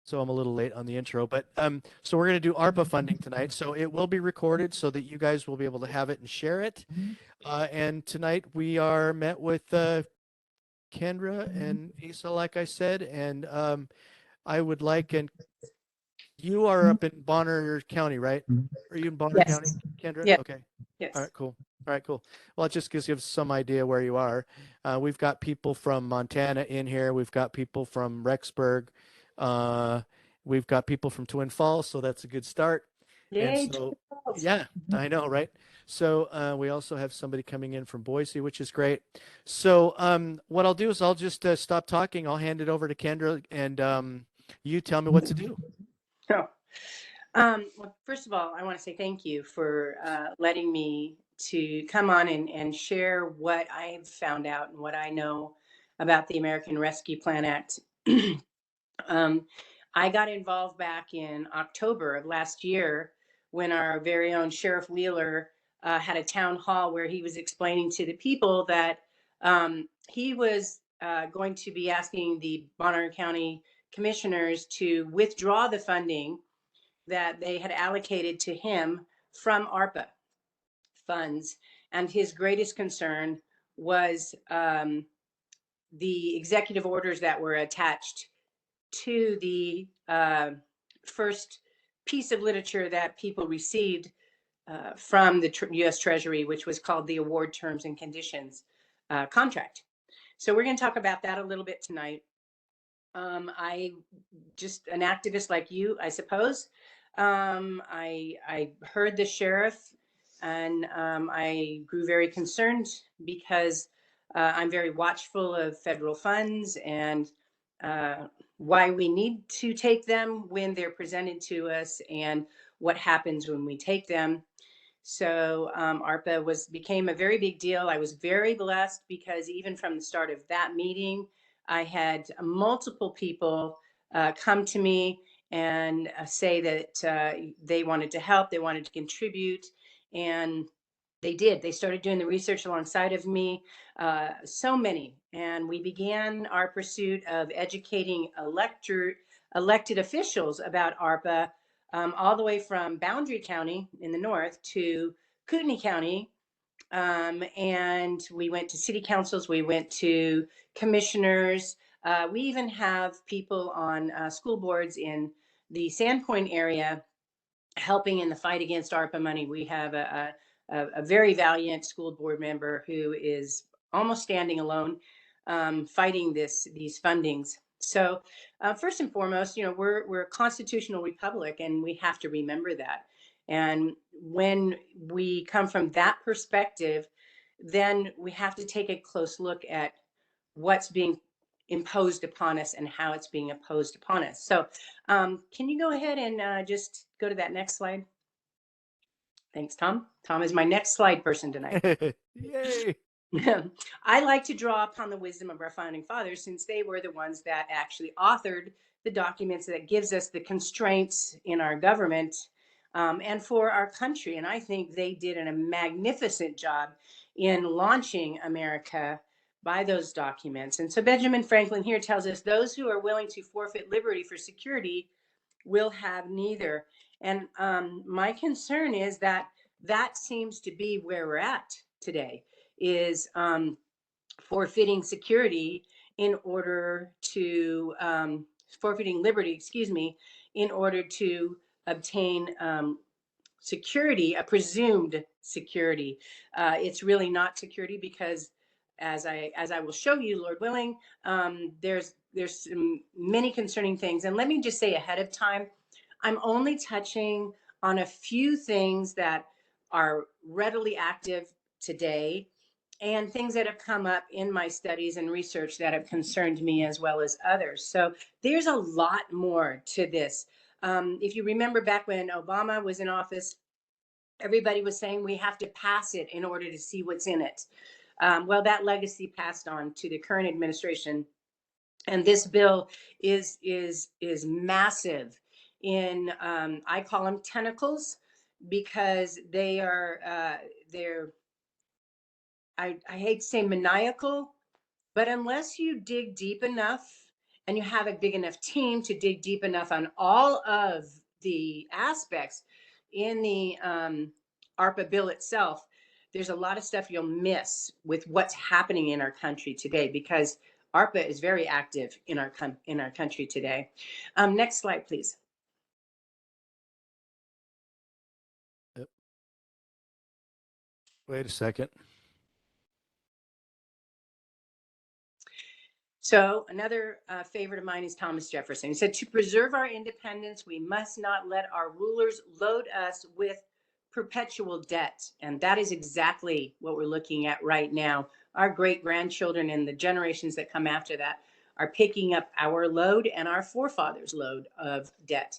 So I'm a little late on the intro, but so we're going to do ARPA funding tonight. So it will be recorded so that you guys will be able to have it and share it. And tonight we are met with Kendra and Asa, like I said, and I would like, and you are up in Bonner County, right? Are you in Bonner Yes. County, Kendra? Yeah. Okay. All Yes. right, cool. All right, cool. Well, it just gives you some idea where you are. We've got people from Montana in here. We've got people from Rexburg. Uh, we've got people from Twin Falls, so that's a good start. And Yay. so, Charles. yeah, I know, right? So we also have somebody coming in from Boise, which is great. So what I'll do is I'll just stop talking. I'll hand it over to Kendra, and you tell me what to do. Oh. Well, first of all, I want to say thank you for letting me to come on and share what I've found out and what I know about the American Rescue Plan Act. um, I got involved back in October of last year when our very own Sheriff Wheeler had a town hall where he was explaining to the people that he was going to be asking the Bonner County commissioners to withdraw the funding that they had allocated to him from ARPA funds. And his greatest concern was the executive orders that were attached to the first piece of literature that people received from the U.S. Treasury, which was called the Award Terms and Conditions contract. So we're going to talk about that a little bit tonight. I just an activist like you, I suppose. I heard the sheriff, and I grew very concerned because I'm very watchful of federal funds and why we need to take them when they're presented to us and what happens when we take them. So ARPA became a very big deal. I was very blessed because even from the start of that meeting, I had multiple people come to me and say that they wanted to help, they wanted to contribute, and they did. They started doing the research alongside of me, so many. And we began our pursuit of educating elected officials about ARPA, all the way from Boundary County in the north to Kootenai County. And we went to city councils, we went to commissioners. We even have people on school boards in the Sandpoint area helping in the fight against ARPA money. We have a very valiant school board member who is almost standing alone, fighting these fundings. So first and foremost, we're a constitutional republic, and we have to remember that. And when we come from that perspective, then we have to take a close look at what's being imposed upon us and how it's being imposed upon us. So can you go ahead and just go to that next slide? Thanks, Tom. Tom is my next slide person tonight. Yay! I like to draw upon the wisdom of our founding fathers, since they were the ones that actually authored the documents that gives us the constraints in our government and for our country. And I think they did a magnificent job in launching America by those documents. And so Benjamin Franklin here tells us those who are willing to forfeit liberty for security will have neither. And my concern is that that seems to be where we're at today, is forfeiting security in order to forfeiting liberty, excuse me, in order to obtain security, a presumed security. It's really not security because, as I will show you, Lord willing, there's many concerning things. And let me just say ahead of time, I'm only touching on a few things that are readily active today and things that have come up in my studies and research that have concerned me as well as others. So there's a lot more to this. If you remember back when Obama was in office, everybody was saying we have to pass it in order to see what's in it. Well, that legacy passed on to the current administration, and this bill is massive in I call them tentacles, because they're I hate to say maniacal, but unless you dig deep enough and you have a big enough team to dig deep enough on all of the aspects in the ARPA bill itself, there's a lot of stuff you'll miss with what's happening in our country today, because ARPA is very active in our country today. Next slide, please. Yep. Wait a second. So another favorite of mine is Thomas Jefferson. He said, "To preserve our independence, we must not let our rulers load us with perpetual debt." And that is exactly what we're looking at right now. Our great grandchildren and the generations that come after that are picking up our load and our forefathers' load of debt.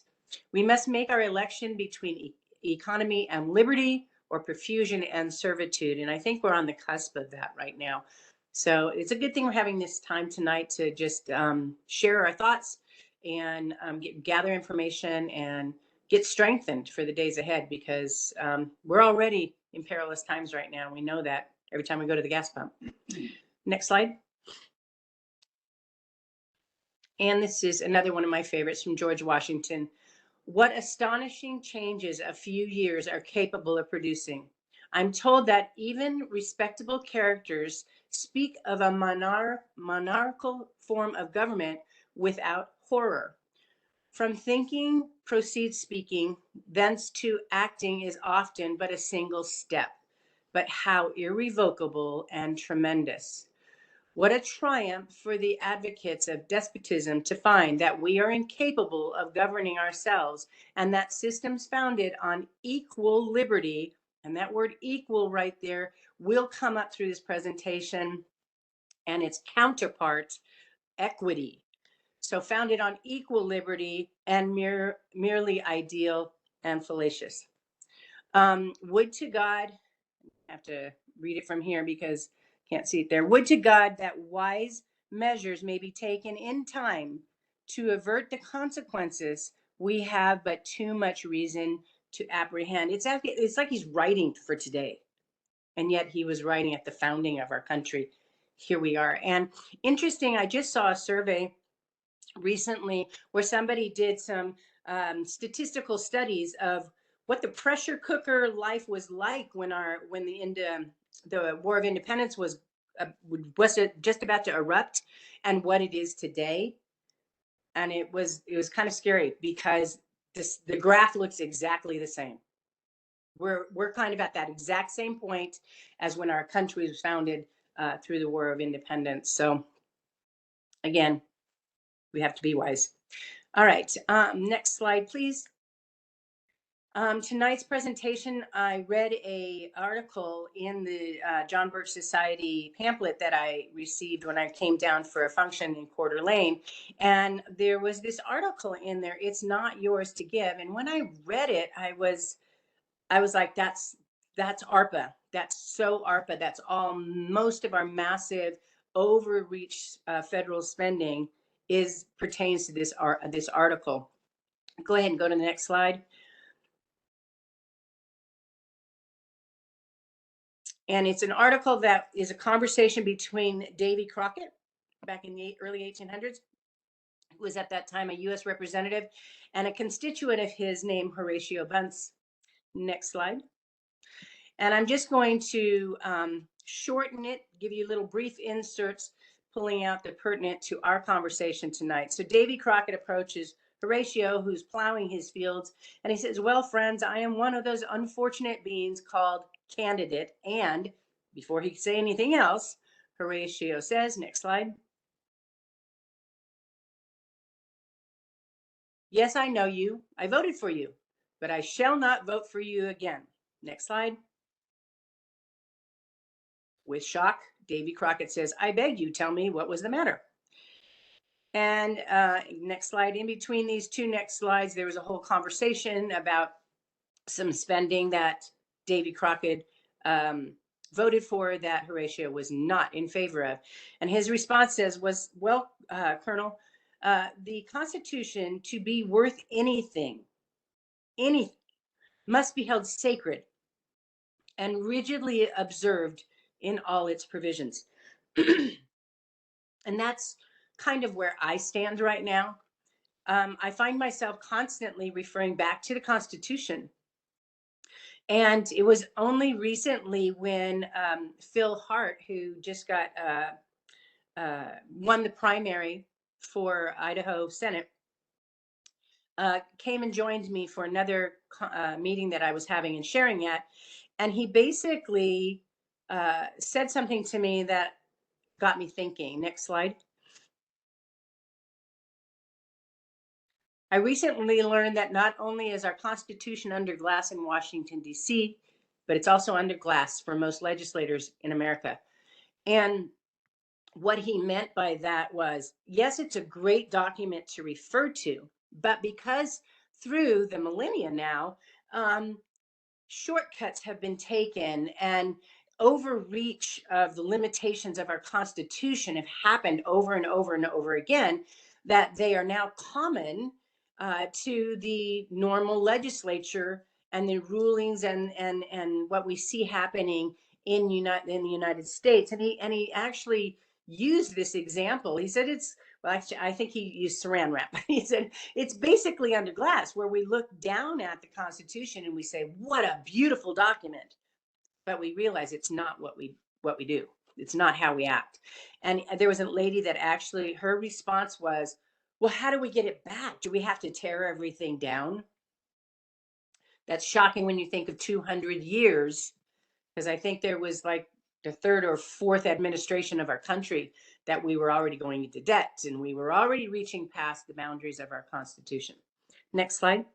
We must make our election between economy and liberty, or perfusion and servitude. And I think we're on the cusp of that right now. So it's a good thing we're having this time tonight to just share our thoughts and gather information and get strengthened for the days ahead, because we're already in perilous times right now. We know that every time we go to the gas pump. Next slide. And this is another one of my favorites from George Washington. "What astonishing changes a few years are capable of producing. I'm told that even respectable characters speak of a monarchical form of government without horror. From thinking proceeds speaking, thence to acting is often but a single step. But how irrevocable and tremendous! What a triumph for the advocates of despotism to find that we are incapable of governing ourselves, and that systems founded on equal liberty," and that word equal right there will come up through this presentation, and its counterpart, equity. So founded on equal liberty and merely ideal and fallacious. Would to God, I have to read it from here because can't see it there. "Would to God that wise measures may be taken in time to avert the consequences we have but too much reason to apprehend." It's like he's writing for today, and yet he was writing at the founding of our country. Here we are. And interesting, I just saw a survey recently where somebody did some statistical studies of what the pressure cooker life was like when the War of Independence was just about to erupt, and what it is today. And it was kind of scary, because the graph looks exactly the same. We're kind of at that exact same point as when our country was founded through the War of Independence. So again, we have to be wise. All right, next slide, please. Tonight's presentation, I read a article in the John Birch Society pamphlet that I received when I came down for a function in Coeur d'Alene, and there was this article in there, "It's not yours to give." And when I read it, I was like, that's ARPA. That's so ARPA. That's all. Most of our massive overreach federal spending pertains to this article. Go ahead and go to the next slide. And it's an article that is a conversation between Davy Crockett back in the early 1800s, who was at that time a U.S. representative, and a constituent of his named Horatio Bunce. Next slide. And I'm just going to shorten it, give you little brief inserts, pulling out the pertinent to our conversation tonight. So Davy Crockett approaches Horatio, who's plowing his fields, and he says, "Well, friends, I am one of those unfortunate beings called candidate." And before he can say anything else, Horatio says, next slide, "Yes, I know you. I voted for you, but I shall not vote for you again." Next slide. With shock, Davy Crockett says, "I beg you, tell me what was the matter." And next slide. In between these two next slides, there was a whole conversation about some spending that Davy Crockett voted for that Horatio was not in favor of. And his response was, "Well, Colonel, the Constitution, to be worth anything, must be held sacred and rigidly observed in all its provisions." And that's kind of where I stand right now. I find myself constantly referring back to the Constitution. And it was only recently when Phil Hart, who just got won the primary for Idaho Senate, came and joined me for another meeting that I was having and sharing at. And he basically said something to me that got me thinking. Next slide. I recently learned that not only is our Constitution under glass in Washington, D.C., but it's also under glass for most legislators in America. And what he meant by that was, yes, it's a great document to refer to, but because through the millennia now, shortcuts have been taken and overreach of the limitations of our Constitution have happened over and over and over again, that they are now common to the normal legislature and the rulings and what we see happening in the United States. And he actually used this example. He said it's, well, actually, I think he used saran wrap. He said it's basically under glass, where we look down at the Constitution and we say, "What a beautiful document," but we realize it's not what we do. It's not how we act. And there was a lady that actually, her response was, "Well, how do we get it back? Do we have to tear everything down?" That's shocking when you think of 200 years, because I think there was like the third or fourth administration of our country that we were already going into debt and we were already reaching past the boundaries of our Constitution. Next slide.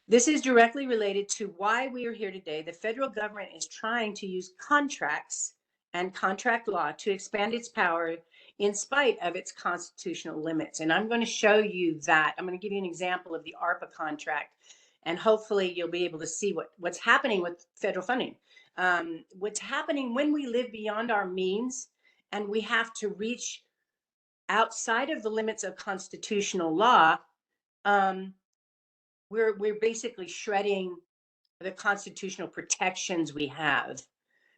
This is directly related to why we are here today. The federal government is trying to use contracts and contract law to expand its power in spite of its constitutional limits. And I'm going to show you that. I'm going to give you an example of the ARPA contract, and hopefully you'll be able to see what's happening with federal funding. What's happening when we live beyond our means and we have to reach outside of the limits of constitutional law. We're basically shredding the constitutional protections we have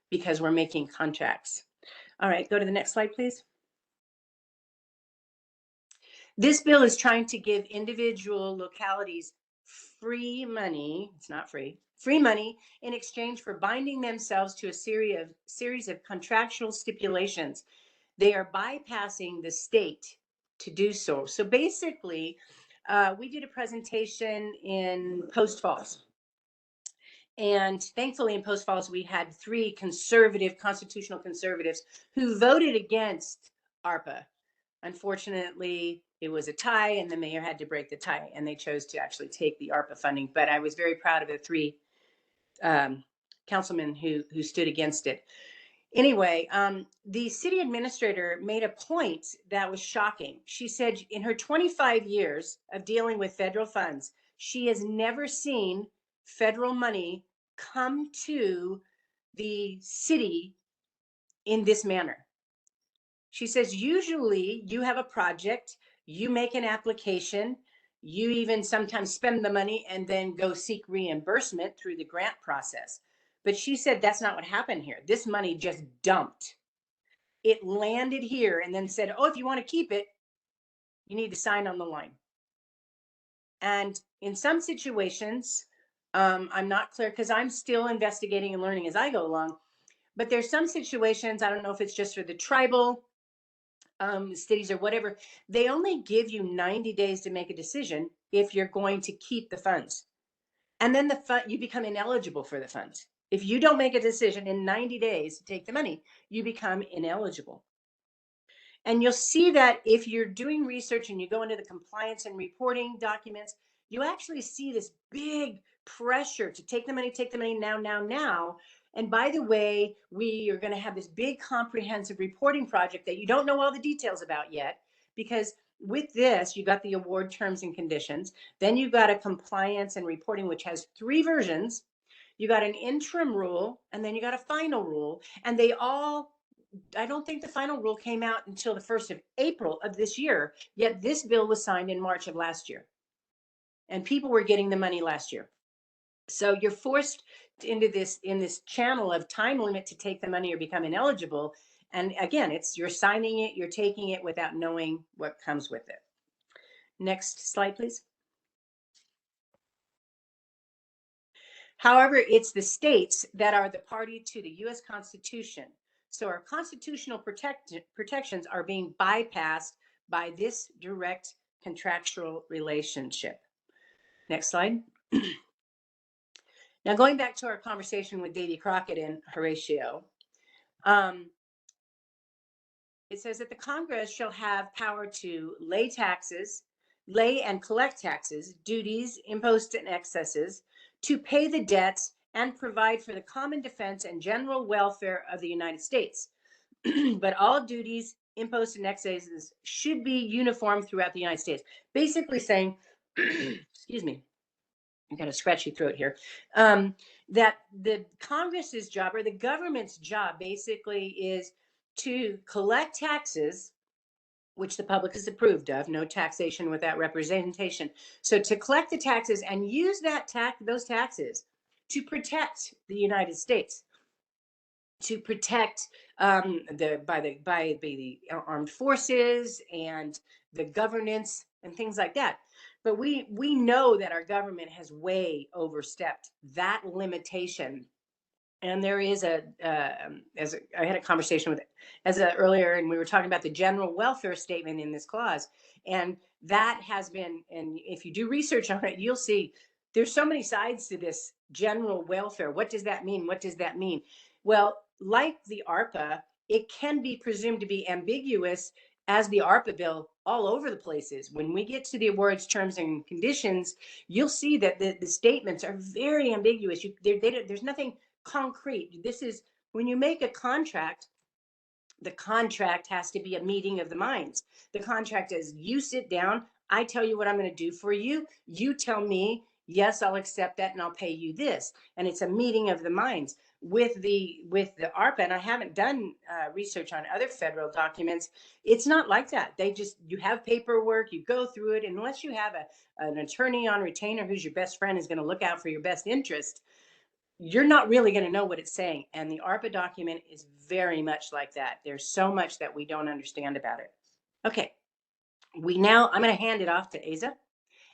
because we're making contracts. All right, go to the next slide, please. This bill is trying to give individual localities free money. It's not free. Free money in exchange for binding themselves to a series of contractual stipulations. They are bypassing the state to do so. So basically, we did a presentation in Post Falls. And thankfully, in Post Falls, we had 3 constitutional conservatives who voted against ARPA. Unfortunately, it was a tie, and the mayor had to break the tie, and they chose to actually take the ARPA funding. But I was very proud of the 3 councilmen who stood against it. Anyway, the city administrator made a point that was shocking. She said in her 25 years of dealing with federal funds, she has never seen federal money come to the city in this manner. She says, usually you have a project, you make an application, you even sometimes spend the money and then go seek reimbursement through the grant process. But she said that's not what happened here. This money just dumped. It landed here and then said, oh, if you want to keep it, you need to sign on the line. And in some situations, I'm not clear because I'm still investigating and learning as I go along. But there's some situations, I don't know if it's just for the tribal cities or whatever, they only give you 90 days to make a decision if you're going to keep the funds. And then you become ineligible for the funds. If you don't make a decision in 90 days to take the money, you become ineligible. And you'll see that if you're doing research and you go into the compliance and reporting documents, you actually see this big pressure to take the money now. And by the way, we are going to have this big comprehensive reporting project that you don't know all the details about yet, because with this, you got the award terms and conditions. Then you got a compliance and reporting, which has 3 versions. You got an interim rule, and then you got a final rule. And I don't think the final rule came out until the 1st of April of this year, yet this bill was signed in March of last year. And people were getting the money last year. So you're forced into this channel of time limit to take the money or become ineligible. And again, you're signing it, you're taking it without knowing what comes with it. Next slide, please. However, it's the states that are the party to the U.S. Constitution. So our constitutional protections are being bypassed by this direct contractual relationship. Next slide. Now, going back to our conversation with Davy Crockett and Horatio, it says that the Congress shall have power to lay and collect taxes, duties, imposts, and excesses, to pay the debts and provide for the common defense and general welfare of the United States. But all duties, imposts, and excesses should be uniform throughout the United States. Basically saying, excuse me, I've got a scratchy throat here, that the Congress's job or the government's job basically is to collect taxes, which the public has approved of, no taxation without representation. So to collect the taxes and use those taxes to protect the United States, to protect by the armed forces and the governance and things like that. But we know that our government has way overstepped that limitation. And there is I had a conversation with earlier, and we were talking about the general welfare statement in this clause, and that has been, and if you do research on it, you'll see there's so many sides to this general welfare. What does that mean? What does that mean? Well, like the ARPA, it can be presumed to be ambiguous, as the ARPA bill all over the places. When we get to the awards terms and conditions, you'll see that the statements are very ambiguous. There's nothing concrete. This is when you make a contract, the contract has to be a meeting of the minds. The contract is, you sit down, I tell you what I'm going to do for you, you tell me, yes, I'll accept that and I'll pay you this. And it's a meeting of the minds. With the ARPA, and I haven't done research on other federal documents, it's not like that. You have paperwork, you go through it, and unless you have an attorney on retainer who's your best friend, is going to look out for your best interest, you're not really going to know what it's saying. And the ARPA document is very much like that. There's so much that we don't understand about it. Okay, I'm going to hand it off to Asa,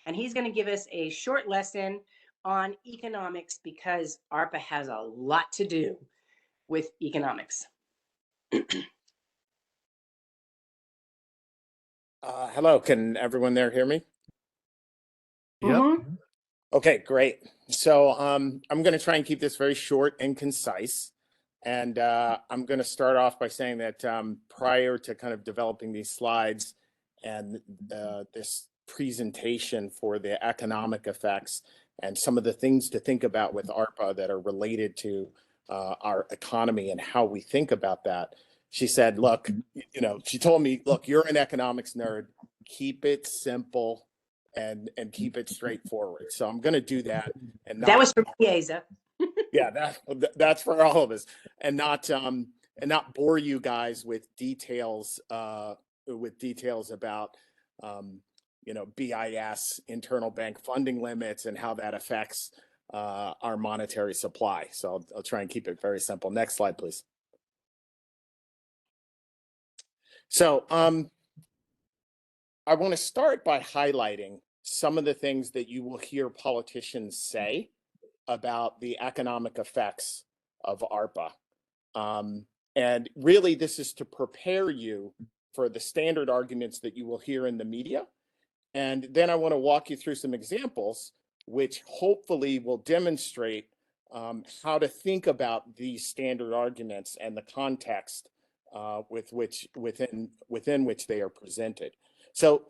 and he's going to give us a short lesson on economics, because ARPA has a lot to do with economics. Hello, can everyone there hear me? Yep. Mm-hmm. Okay, great. So I'm going to try and keep this very short and concise. And I'm going to start off by saying that prior to kind of developing these slides and this presentation for the economic effects and some of the things to think about with ARPA that are related to our economy and how we think about that, she said, look, she told me, look, you're an economics nerd, keep it simple and keep it straightforward. So I'm going to do that. And That was for me, Asa. Yeah, that's for all of us, and not bore you guys with details about BIS, internal bank funding limits, and how that affects our monetary supply. So I'll try and keep it very simple. Next slide, please. So I want to start by highlighting some of the things that you will hear politicians say about the economic effects of ARPA. And really, this is to prepare you for the standard arguments that you will hear in the media. And then I want to walk you through some examples, which hopefully will demonstrate how to think about these standard arguments and the context within which they are presented. So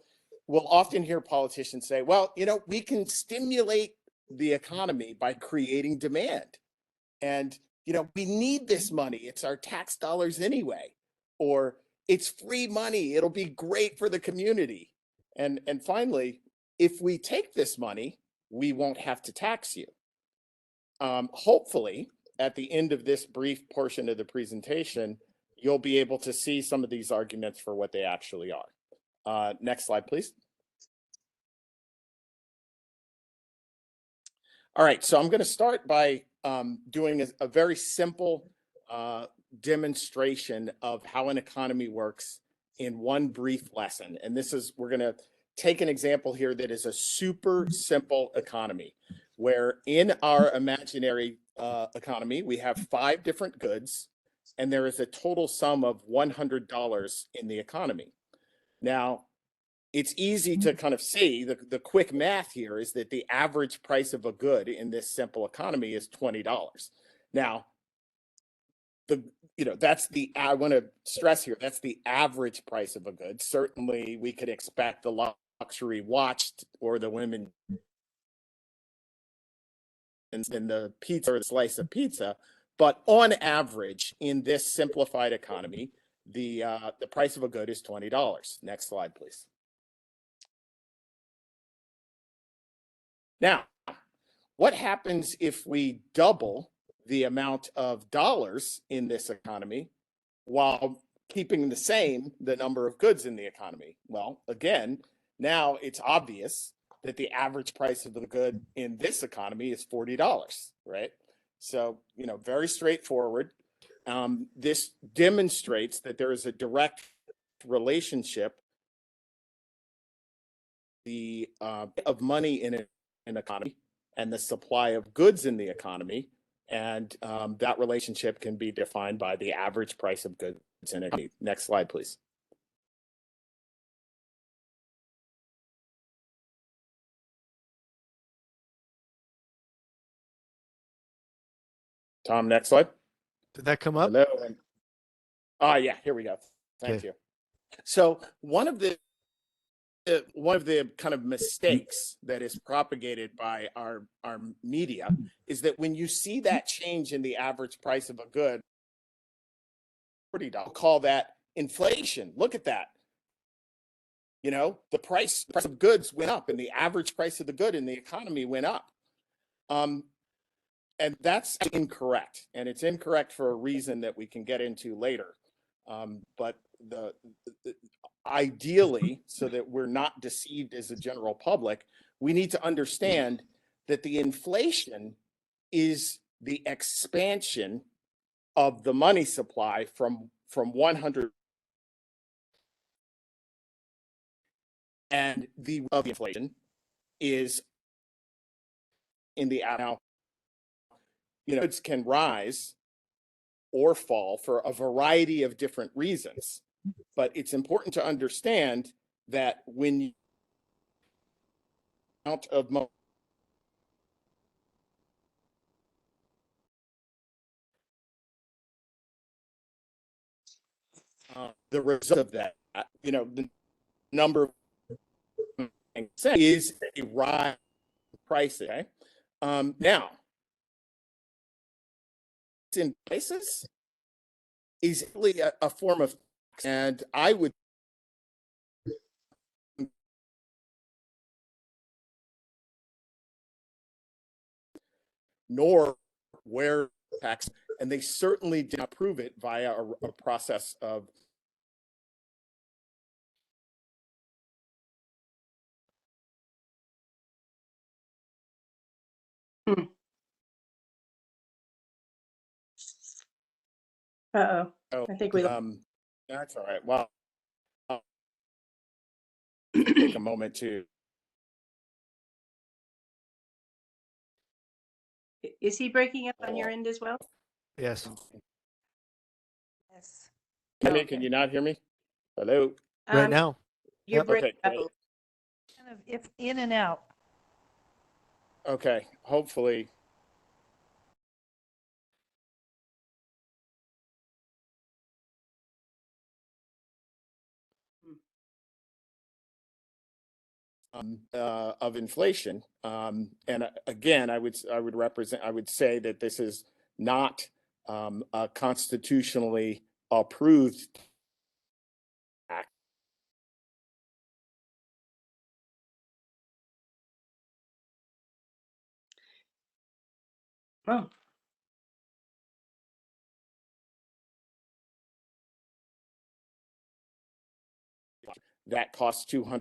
we'll often hear politicians say, well, we can stimulate the economy by creating demand. And, we need this money. It's our tax dollars anyway. Or it's free money. It'll be great for the community. And finally, if we take this money, we won't have to tax you. Hopefully, at the end of this brief portion of the presentation, you'll be able to see some of these arguments for what they actually are. Next slide, please. All right, so I'm going to start by doing a very simple demonstration of how an economy works in one brief lesson. And this is, we're going to take an example here that is a super simple economy, where in our imaginary economy, we have 5 different goods, and there is a total sum of $100 in the economy. Now, it's easy to kind of see the quick math here is that the average price of a good in this simple economy is $20. Now, that's I want to stress here, that's the average price of a good. Certainly we could expect the luxury watch or the women in the pizza or the slice of pizza, but on average in this simplified economy, the price of a good is $20. Next slide, please. Now, what happens if we double the amount of dollars in this economy while keeping the number of goods in the economy? Well, again, now it's obvious that the average price of the good in this economy is $40, right? So, very straightforward. This demonstrates that there is a direct relationship of money in an economy and the supply of goods in the economy. And that relationship can be defined by the average price of goods in an economy. Next slide, please. Tom, next slide. Did that come up? Hello. Yeah, here we go. Thank you. So one of the kind of mistakes that is propagated by our media is that when you see that change in the average price of a good, $40, call that inflation. Look at that. The price of goods went up and the average price of the good in the economy went up. And that's incorrect. And it's incorrect for a reason that we can get into later. But ideally, so that we're not deceived as a general public, we need to understand that the inflation is the expansion of the money supply from 100, and the of inflation is in the now. Goods can rise or fall for a variety of different reasons, but it's important to understand that when you amount of money the result of that, the number is a rise in prices. Okay? Now, in prices is really a form of, and I would nor where tax, and they certainly did not prove it via a process of Uh-oh. I think we that's all right. Well, I'll take a moment to. Is he breaking up on your end as well? Yes. Yes. Kenny, can you not hear me? Hello. Right now. You're Yep. breaking Okay, up. Kind of if in and out. Okay, hopefully. Of inflation, and again, I would say that this is not a constitutionally approved act. Oh. That costs $200,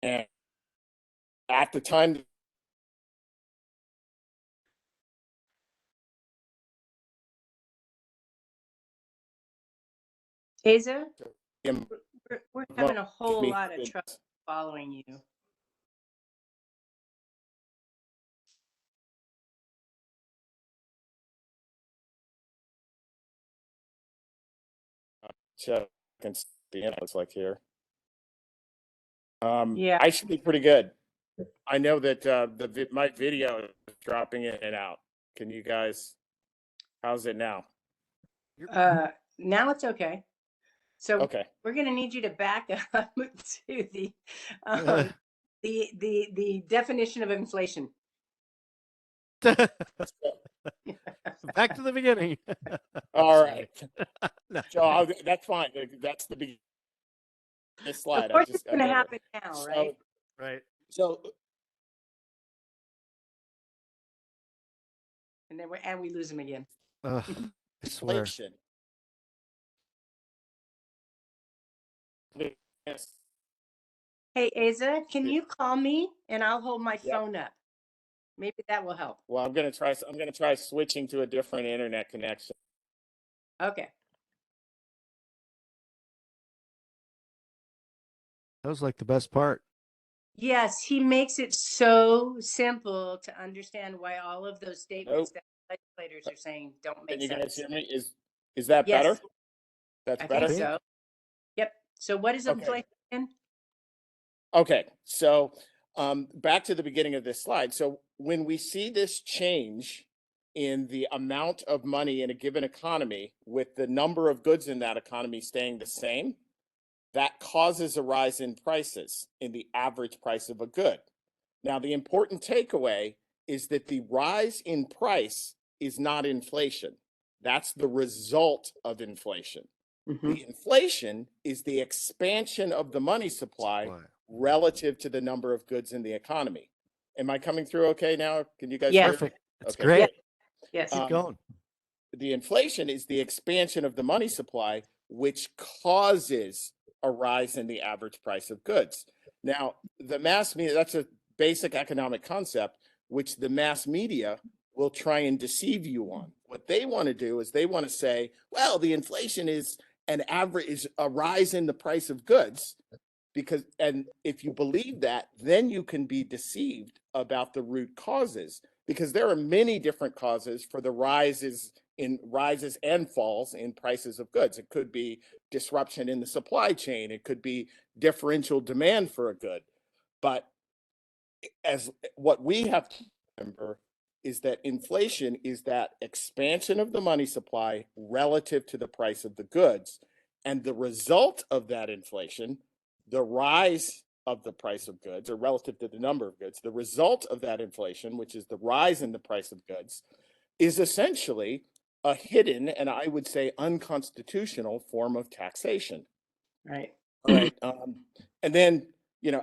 and at the time Asa, Im- we're having a whole me- lot of trouble following you. Check and see what it's like here. Yeah. I should be pretty good. I know that my video is dropping in and out. Can you guys? How's it now? Now it's okay. So Okay. we're going to need you to back up to um, the definition of inflation. Back to the beginning. All Sorry. right. No. So that's fine. That's the beginning. This slide. Of course, I it's going to did it. happen now, So- right? Right. So And then we lose them again. Ugh, I swear. inflation. Yes. Hey, Asa, can you call me and I'll hold my Yep. phone up? Maybe that will help. Well, I'm gonna try switching to a different internet connection. Okay. That was like the best part. Yes, he makes it so simple to understand why all of those statements that legislators are saying don't Can make you guys sense. hear me? Is that Yes. better? That's I better. think so. Yep. So what is Okay. inflation? Okay, so back to the beginning of this slide. So when we see this change in the amount of money in a given economy with the number of goods in that economy staying the same, that causes a rise in prices in the average price of a good. Now, the important takeaway is that the rise in price is not inflation. That's the result of inflation. Mm-hmm. The inflation is the expansion of the money supply relative to the number of goods in the economy. Am I coming through okay now? Can you guys Yeah. hear me? Perfect. That's Okay, great. good. Yes. Keep going. The inflation is the expansion of the money supply, which causes a rise in the average price of goods. Now, the mass media, that's a basic economic concept, which the mass media will try and deceive you on. What they want to do is they want to say, well, the inflation is a rise in the price of goods, because, and if you believe that, then you can be deceived about the root causes, because there are many different causes for the rises and falls in prices of goods. It could be disruption in the supply chain. It could be differential demand for a good. But as what we have to remember is that inflation is that expansion of the money supply relative to the price of the goods. And the result of that inflation, the rise of the price of goods, or relative to the number of goods, the result of that inflation, which is the rise in the price of goods, is essentially a hidden and I would say unconstitutional form of taxation. Right. All right. And then,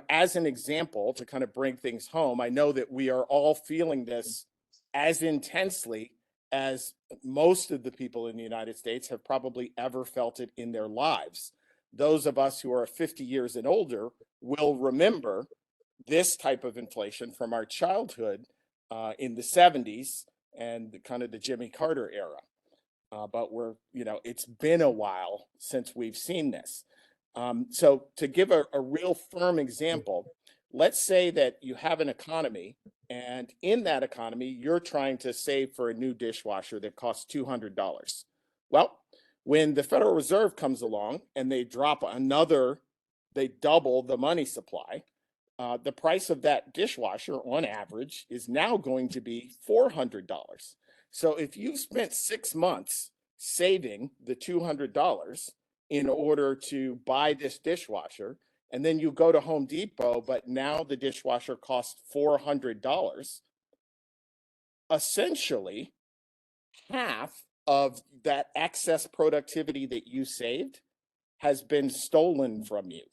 as an example to kind of bring things home, I know that we are all feeling this as intensely as most of the people in the United States have probably ever felt it in their lives. Those of us who are 50 years and older will remember this type of inflation from our childhood in the 70s and kind of the Jimmy Carter era. But it's been a while since we've seen this. So to give a real firm example, let's say that you have an economy, and in that economy, you're trying to save for a new dishwasher that costs $200. Well, when the Federal Reserve comes along and they double the money supply, the price of that dishwasher on average is now going to be $400. So if you've spent 6 months saving the $200 in order to buy this dishwasher, and then you go to Home Depot, but now the dishwasher costs $400, essentially half of that excess productivity that you saved has been stolen from you.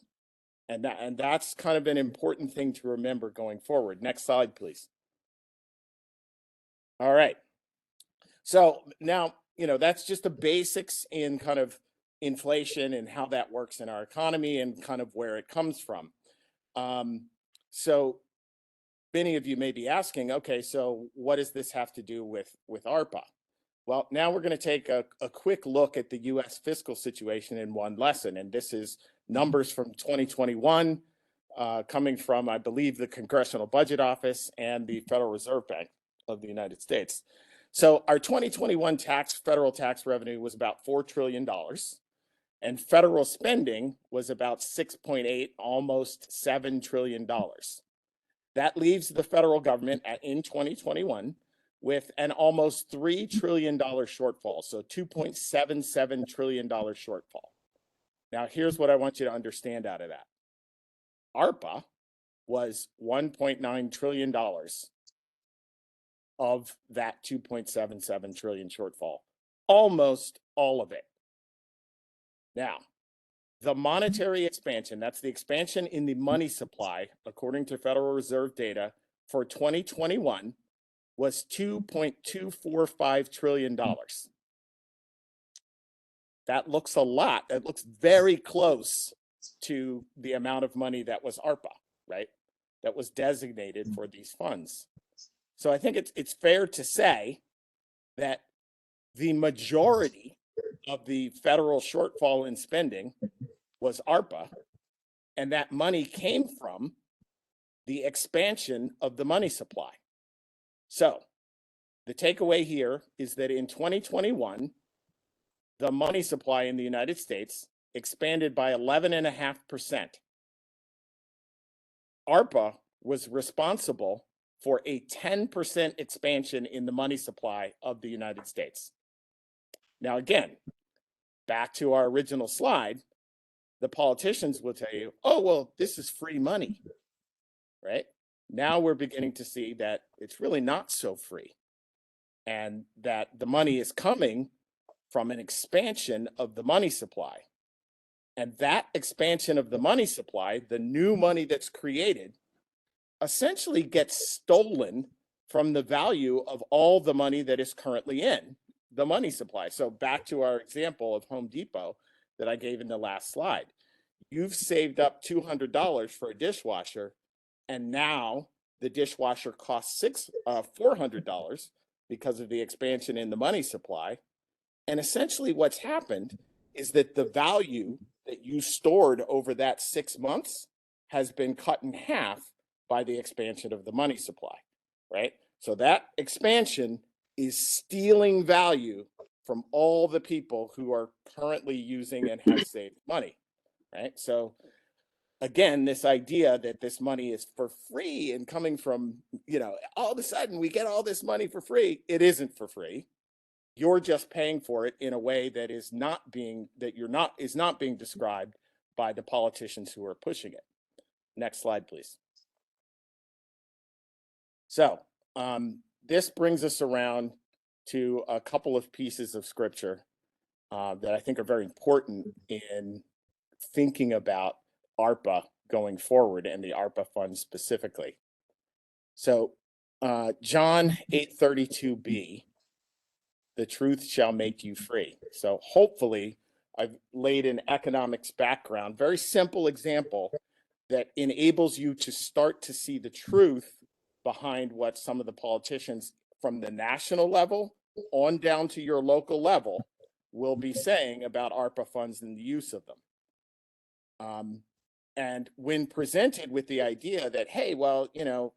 And that's kind of an important thing to remember going forward. Next slide, please. All right. So now, that's just the basics in kind of inflation and how that works in our economy and kind of where it comes from. So many of you may be asking, okay, so what does this have to do with ARPA? Well, now we're going to take a quick look at the U.S. fiscal situation in one lesson. And this is numbers from 2021 coming from, I believe, the Congressional Budget Office and the Federal Reserve Bank of the United States. So our 2021 federal tax revenue was about $4 trillion. And federal spending was about 6.8, almost $7 trillion. That leaves the federal government in 2021 with an almost $3 trillion shortfall, so $2.77 trillion shortfall. Now, here's what I want you to understand out of that. ARPA was $1.9 trillion of that 2.77 trillion shortfall, almost all of it. Now, the monetary expansion, that's the expansion in the money supply, according to Federal Reserve data for 2021, was $2.245 trillion. That looks a lot. That looks very close to the amount of money that was ARPA, right? That was designated for these funds. So I think it's fair to say that the majority of the federal shortfall in spending was ARPA, and that money came from the expansion of the money supply. So the takeaway here is that in 2021, the money supply in the United States expanded by 11.5%. ARPA was responsible for a 10% expansion in the money supply of the United States. Now, again, back to our original slide, the politicians will tell you, oh, well, this is free money, right? Now we're beginning to see that it's really not so free, and that the money is coming from an expansion of the money supply. And that expansion of the money supply, the new money that's created, essentially gets stolen from the value of all the money that is currently in the money supply. So back to our example of Home Depot that I gave in the last slide. You've saved up $200 for a dishwasher, and now the dishwasher costs $400 because of the expansion in the money supply. And essentially what's happened is that the value that you stored over that 6 months has been cut in half by the expansion of the money supply, right? So that expansion is stealing value from all the people who are currently using and have saved money, right? So again, this idea that this money is for free and coming from, all of a sudden we get all this money for free. It isn't for free. You're just paying for it in a way that is not being described by the politicians who are pushing it. Next slide, please. So this brings us around to a couple of pieces of scripture that I think are very important in thinking about ARPA going forward and the ARPA funds specifically. So John 8:32b, the truth shall make you free. So hopefully I've laid an economics background, very simple example that enables you to start to see the truth behind what some of the politicians from the national level on down to your local level will be saying about ARPA funds and the use of them. And when presented with the idea that, hey, well,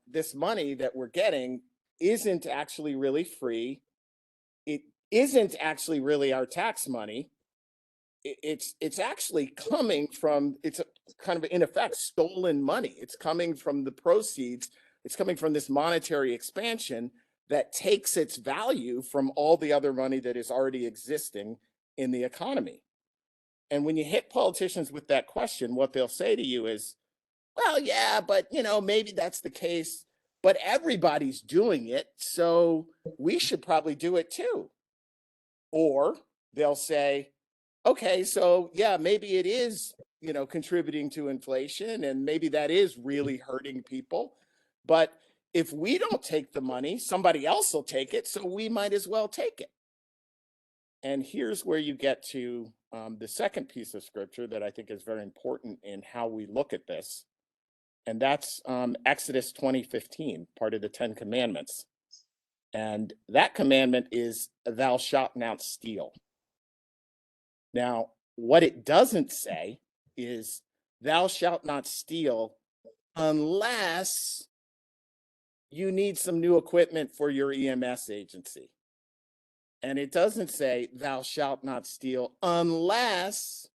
this money that we're getting isn't actually really free, it isn't actually really our tax money, it's actually coming from, it's kind of in effect stolen money. It's coming from the proceeds. It's coming from this monetary expansion that takes its value from all the other money that is already existing in the economy. And when you hit politicians with that question, what they'll say to you is, well, yeah, but maybe that's the case, but everybody's doing it, so we should probably do it too. Or they'll say, okay, so yeah, maybe it is, contributing to inflation, and maybe that is really hurting people. But if we don't take the money, somebody else will take it, so we might as well take it. And here's where you get to the second piece of scripture that I think is very important in how we look at this. And that's Exodus 20:15, part of the 10 Commandments. And that commandment is thou shalt not steal. Now, what it doesn't say is thou shalt not steal unless you need some new equipment for your EMS agency. And it doesn't say thou shalt not steal unless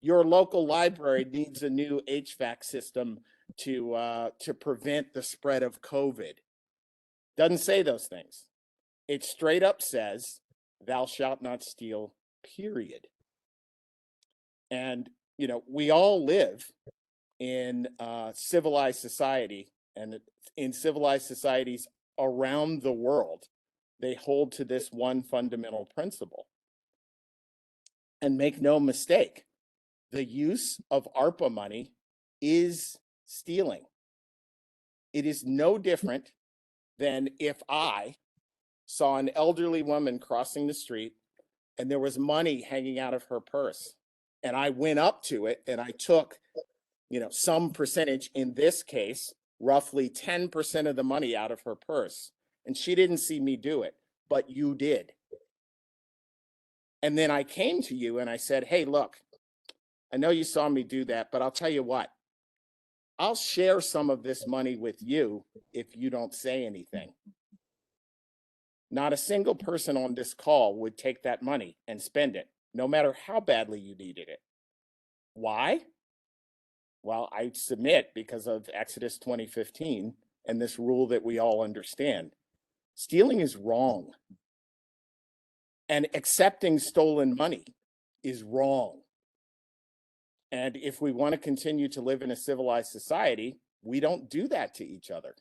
your local library needs a new HVAC system to prevent the spread of COVID. Doesn't say those things. It straight up says thou shalt not steal, period. And you know, we all live in civilized society, and in civilized societies around the world, they hold to this one fundamental principle. And make no mistake, the use of ARPA money is stealing. It is no different than if I saw an elderly woman crossing the street and there was money hanging out of her purse, and I went up to it and I took, you know, some percentage, in this case, roughly 10% of the money out of her purse. And she didn't see me do it, but you did. And then I came to you and I said, hey, look, I know you saw me do that, but I'll tell you what, I'll share some of this money with you if you don't say anything. Not a single person on this call would take that money and spend it, no matter how badly you needed it. Why? Well, I submit because of Exodus 20:15 and this rule that we all understand. Stealing is wrong. And accepting stolen money is wrong. And if we want to continue to live in a civilized society, we don't do that to each other.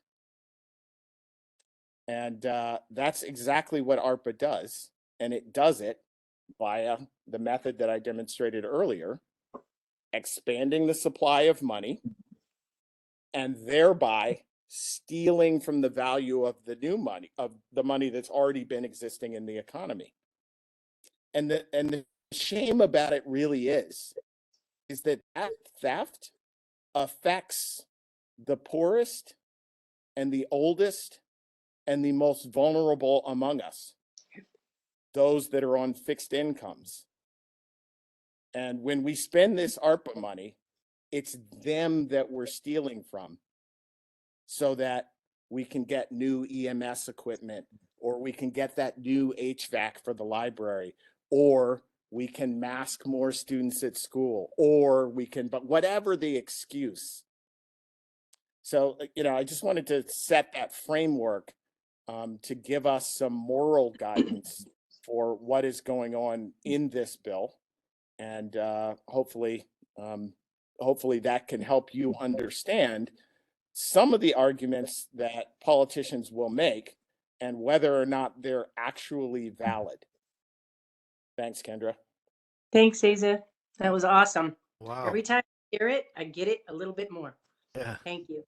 And that's exactly what ARPA does. And it does it via the method that I demonstrated earlier, expanding the supply of money and thereby stealing from the value of the new money, of the money that's already been existing in the economy. And the shame about it really is that theft affects the poorest and the oldest and the most vulnerable among us, those that are on fixed incomes. And when we spend this ARPA money, it's them that we're stealing from so that we can get new EMS equipment, or we can get that new HVAC for the library, or we can mask more students at school, or we can, but whatever the excuse. So, you know, I just wanted to set that framework to give us some moral guidance for what is going on in this bill. And hopefully that can help you understand some of the arguments that politicians will make and whether or not they're actually valid. Thanks, Kendra. Thanks, Asa. That was awesome. Wow. Every time I hear it, I get it a little bit more. Yeah. Thank you.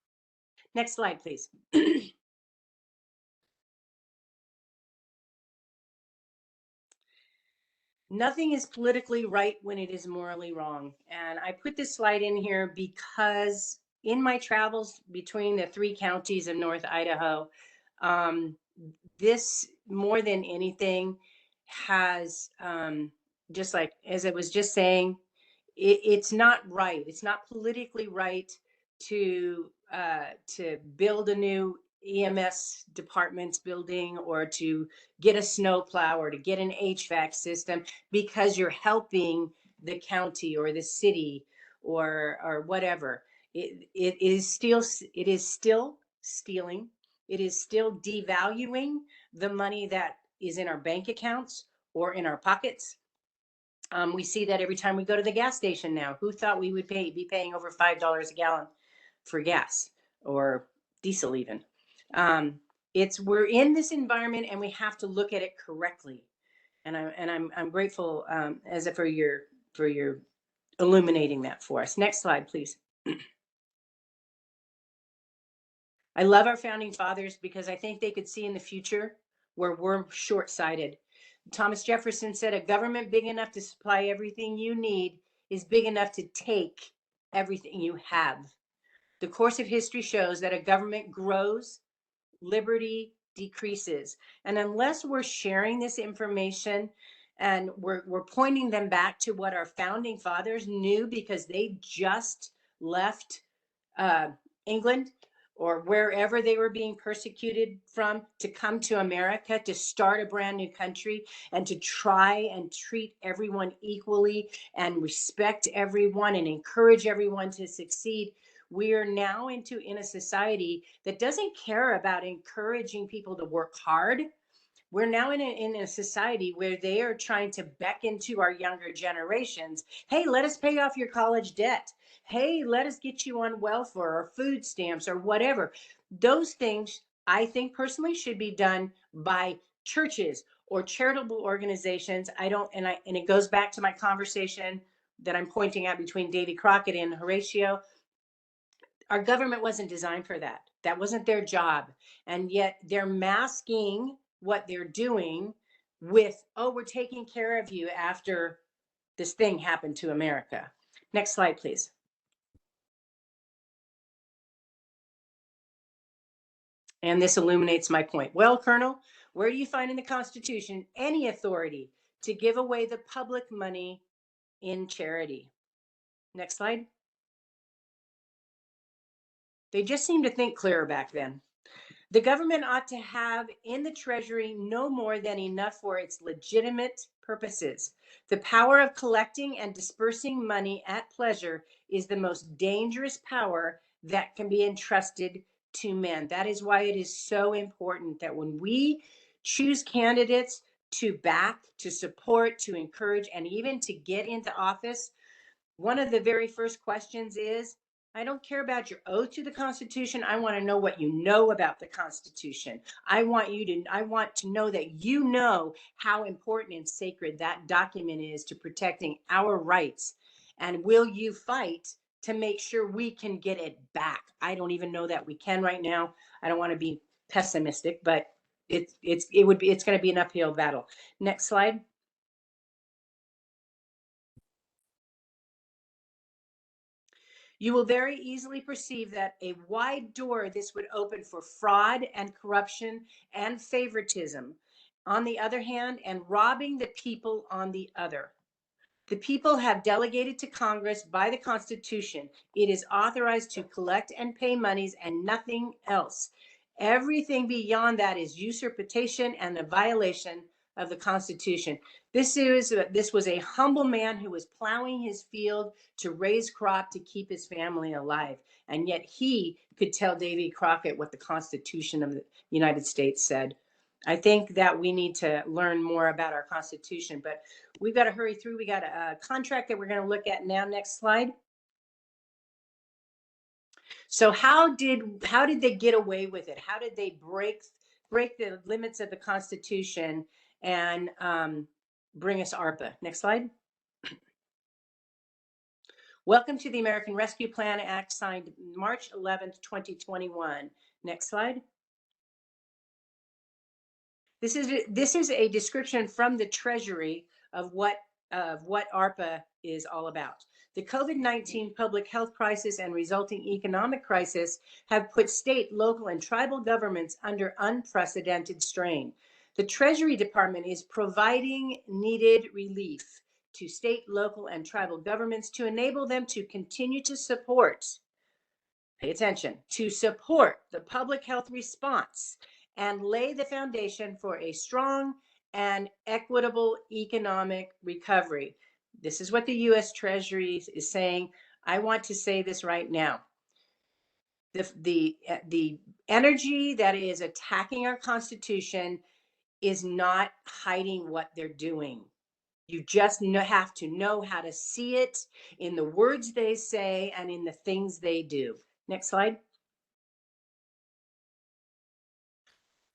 Next slide, please. Nothing is politically right when it is morally wrong. And I put this slide in here because in my travels between the 3 counties of North Idaho, this more than anything has, just like as I was just saying, it's not right. It's not politically right to build a new EMS departments building, or to get a snowplow, or to get an HVAC system, because you're helping the county or the city or whatever. It is still stealing. It is still devaluing the money that is in our bank accounts or in our pockets. We see that every time we go to the gas station now. Who thought we would be paying over $5 a gallon for gas or diesel even? We're in this environment and we have to look at it correctly. And I'm grateful, Asa, for your illuminating that for us. Next slide, please. I love our founding fathers because I think they could see in the future where we're short-sighted. Thomas Jefferson said, a government big enough to supply everything you need is big enough to take everything you have. The course of history shows that a government grows, liberty decreases. And unless we're sharing this information and we're pointing them back to what our founding fathers knew, because they just left England or wherever they were being persecuted from, to come to America to start a brand new country and to try and treat everyone equally and respect everyone and encourage everyone to succeed. We are now in a society that doesn't care about encouraging people to work hard. We're now in a society where they are trying to beckon to our younger generations, hey, let us pay off your college debt. Hey, let us get you on welfare or food stamps or whatever. Those things, I think personally, should be done by churches or charitable organizations. I don't, and it goes back to my conversation that I'm pointing out between Davy Crockett and Horatio. Our government wasn't designed for that. That wasn't their job. And yet they're masking what they're doing with, oh, we're taking care of you after this thing happened to America. Next slide, please. And this illuminates my point. Well, Colonel, where do you find in the Constitution any authority to give away the public money in charity? Next slide. They just seemed to think clearer back then. The government ought to have in the Treasury no more than enough for its legitimate purposes. The power of collecting and dispersing money at pleasure is the most dangerous power that can be entrusted to men. That is why it is so important that when we choose candidates to back, to support, to encourage, and even to get into office, one of the very first questions is, I don't care about your oath to the Constitution. I want to know what you know about the Constitution. I want to know that you know how important and sacred that document is to protecting our rights. And will you fight to make sure we can get it back? I don't even know that we can right now. I don't want to be pessimistic, but it's going to be an uphill battle. Next slide. You will very easily perceive that a wide door this would open for fraud and corruption and favoritism on the other hand, and robbing the people on the other. The people have delegated to Congress by the Constitution. It is authorized to collect and pay monies and nothing else. Everything beyond that is usurpation and a violation of the Constitution. This was a humble man who was plowing his field to raise crop to keep his family alive. And yet he could tell Davy Crockett what the Constitution of the United States said. I think that we need to learn more about our Constitution, but we've got to hurry through. We got a contract that we're going to look at now. Next slide. So how did they get away with it? How did they break the limits of the Constitution and bring us ARPA? Next slide. Welcome to the American Rescue Plan Act, signed March 11th, 2021. Next slide. This is a description from the Treasury of what ARPA is all about. The COVID-19 public health crisis and resulting economic crisis have put state, local, and tribal governments under unprecedented strain. The Treasury Department is providing needed relief to state, local, and tribal governments to enable them to continue to support, pay attention, to support the public health response and lay the foundation for a strong and equitable economic recovery. This is what the U.S. Treasury is saying. I want to say this right now. The energy that is attacking our Constitution is not hiding what they're doing. You just have to know how to see it in the words they say and in the things they do. Next slide.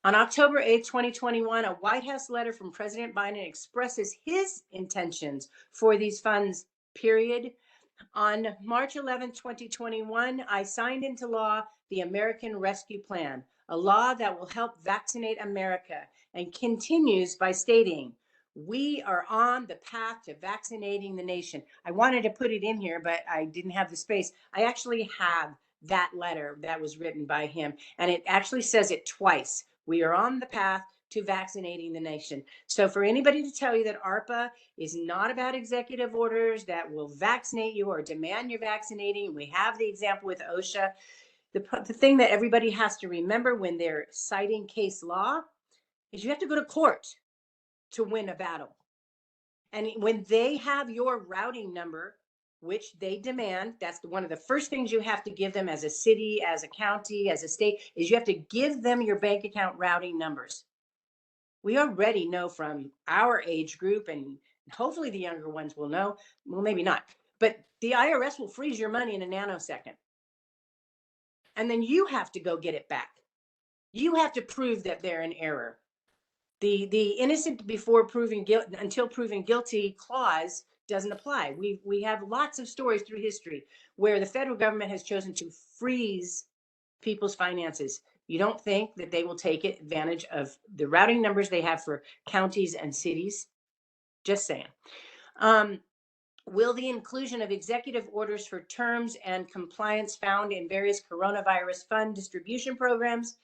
On October 8, 2021, a White House letter from President Biden expresses his intentions for these funds, period. On March 11, 2021, I signed into law the American Rescue Plan, a law that will help vaccinate America, and continues by stating, we are on the path to vaccinating the nation. I wanted to put it in here, but I didn't have the space. I actually have that letter that was written by him, and it actually says it twice. We are on the path to vaccinating the nation. So for anybody to tell you that ARPA is not about executive orders that will vaccinate you or demand you're vaccinating, we have the example with OSHA. The thing that everybody has to remember when they're citing case law is you have to go to court to win a battle. And when they have your routing number, which they demand, that's one of the first things you have to give them as a city, as a county, as a state, is you have to give them your bank account routing numbers. We already know from our age group, and hopefully the younger ones will know, well, maybe not, but the IRS will freeze your money in a nanosecond. And then you have to go get it back. You have to prove that they're in error. The innocent before proven guilt until proven guilty clause doesn't apply. We have lots of stories through history where the federal government has chosen to freeze people's finances. You don't think that they will take advantage of the routing numbers they have for counties and cities? Just saying. Will the inclusion of executive orders for terms and compliance found in various coronavirus fund distribution programs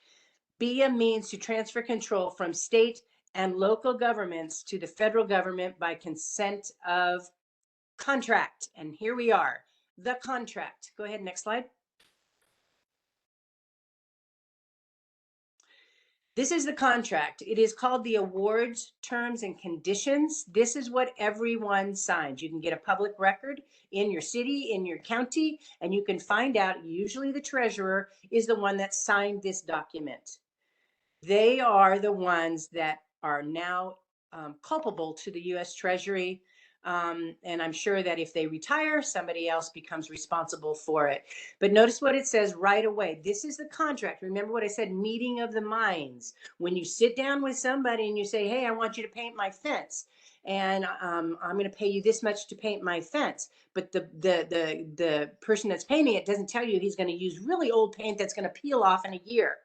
be a means to transfer control from state and local governments to the federal government by consent of contract? And here we are, the contract. Go ahead, next slide. This is the contract. It is called the awards, terms, and conditions. This is what everyone signs. You can get a public record in your city, in your county, and you can find out, usually the treasurer is the one that signed this document. They are the ones that are now culpable to the U.S. Treasury. And I'm sure that if they retire, somebody else becomes responsible for it. But notice what it says right away. This is the contract. Remember what I said, meeting of the minds. When you sit down with somebody and you say, hey, I want you to paint my fence. And I'm going to pay you this much to paint my fence. But the person that's painting it doesn't tell you he's going to use really old paint that's going to peel off in a year.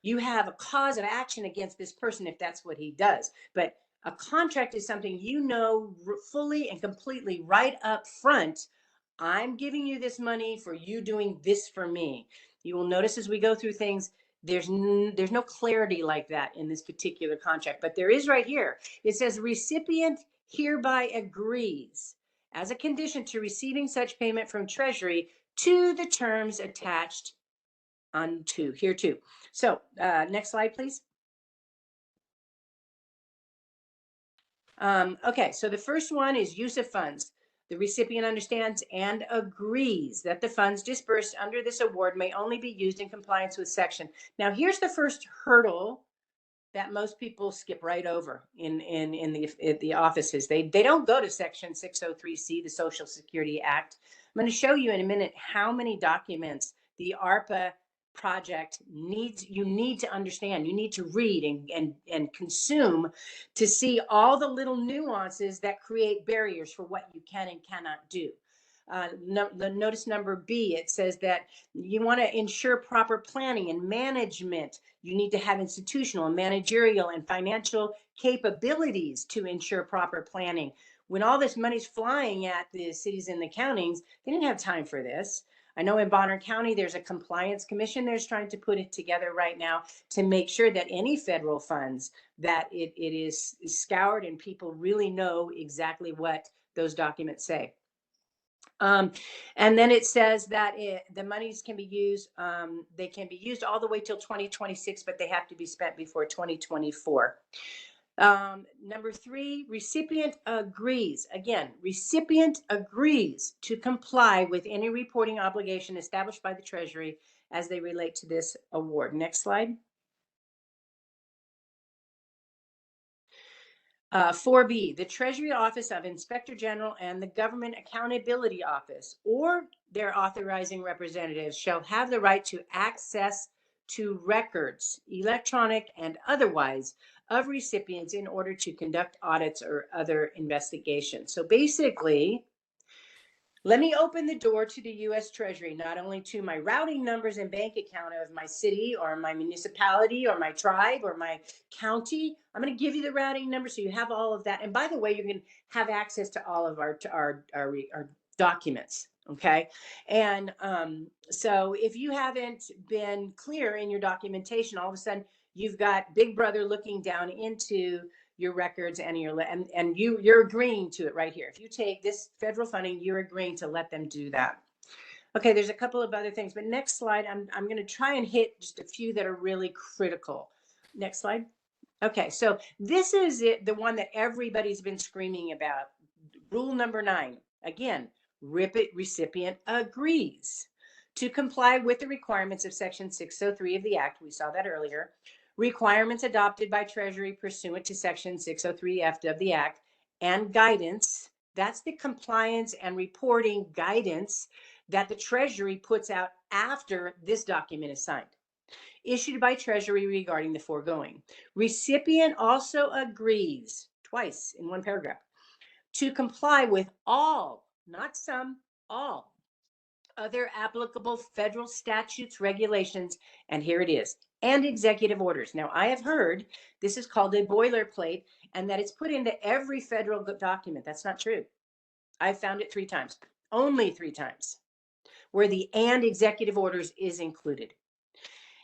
You have a cause of action against this person if that's what he does. But a contract is something you know fully and completely right up front. I'm giving you this money for you doing this for me. You will notice as we go through things, there's no clarity like that in this particular contract, but there is right here. It says recipient hereby agrees as a condition to receiving such payment from Treasury to the terms attached onto here too. So next slide, please. Okay, so the first one is use of funds. The recipient understands and agrees that the funds disbursed under this award may only be used in compliance with section. Now, here's the first hurdle that most people skip right over in the offices. They don't go to section 603C, the Social Security Act. I'm going to show you in a minute how many documents the ARPA project needs. You need to understand, you need to read and consume to see all the little nuances that create barriers for what you can and cannot do. Notice number B, it says that you want to ensure proper planning and management. You need to have institutional, managerial, and financial capabilities to ensure proper planning. When all this money's flying at the cities and the counties, they didn't have time for this. I know in Bonner County, there's a compliance commission that's trying to put it together right now to make sure that any federal funds, that it is scoured and people really know exactly what those documents say. And then it says that the monies can be used, they can be used all the way till 2026, but they have to be spent before 2024. Number 3, recipient agrees. Again, recipient agrees to comply with any reporting obligation established by the Treasury as they relate to this award. Next slide. 4B, the Treasury Office of Inspector General and the Government Accountability Office or their authorizing representatives shall have the right to access to records, electronic and otherwise, of recipients in order to conduct audits or other investigations. So basically, let me open the door to the U.S. Treasury, not only to my routing numbers and bank account of my city or my municipality or my tribe or my county. I'm going to give you the routing number so you have all of that. And by the way, you're going to have access to all of our documents. Okay. And so if you haven't been clear in your documentation, all of a sudden you've got Big Brother looking down into your records and you're agreeing to it right here. If you take this federal funding, you're agreeing to let them do that. Okay, there's a couple of other things, but next slide, I'm going to try and hit just a few that are really critical. Next slide. Okay, so this is the one that everybody's been screaming about. Rule number 9. Again, recipient agrees to comply with the requirements of Section 603 of the Act. We saw that earlier. Requirements adopted by Treasury pursuant to Section 603F of the Act and guidance. That's the compliance and reporting guidance that the Treasury puts out after this document is signed, issued by Treasury regarding the foregoing. Recipient also agrees, twice in one paragraph, to comply with all, not some, all other applicable federal statutes, regulations, and here it is, and executive orders. Now, I have heard this is called a boilerplate and that it's put into every federal document. That's not true. I've found it 3 times, only 3 times, where the and executive orders is included.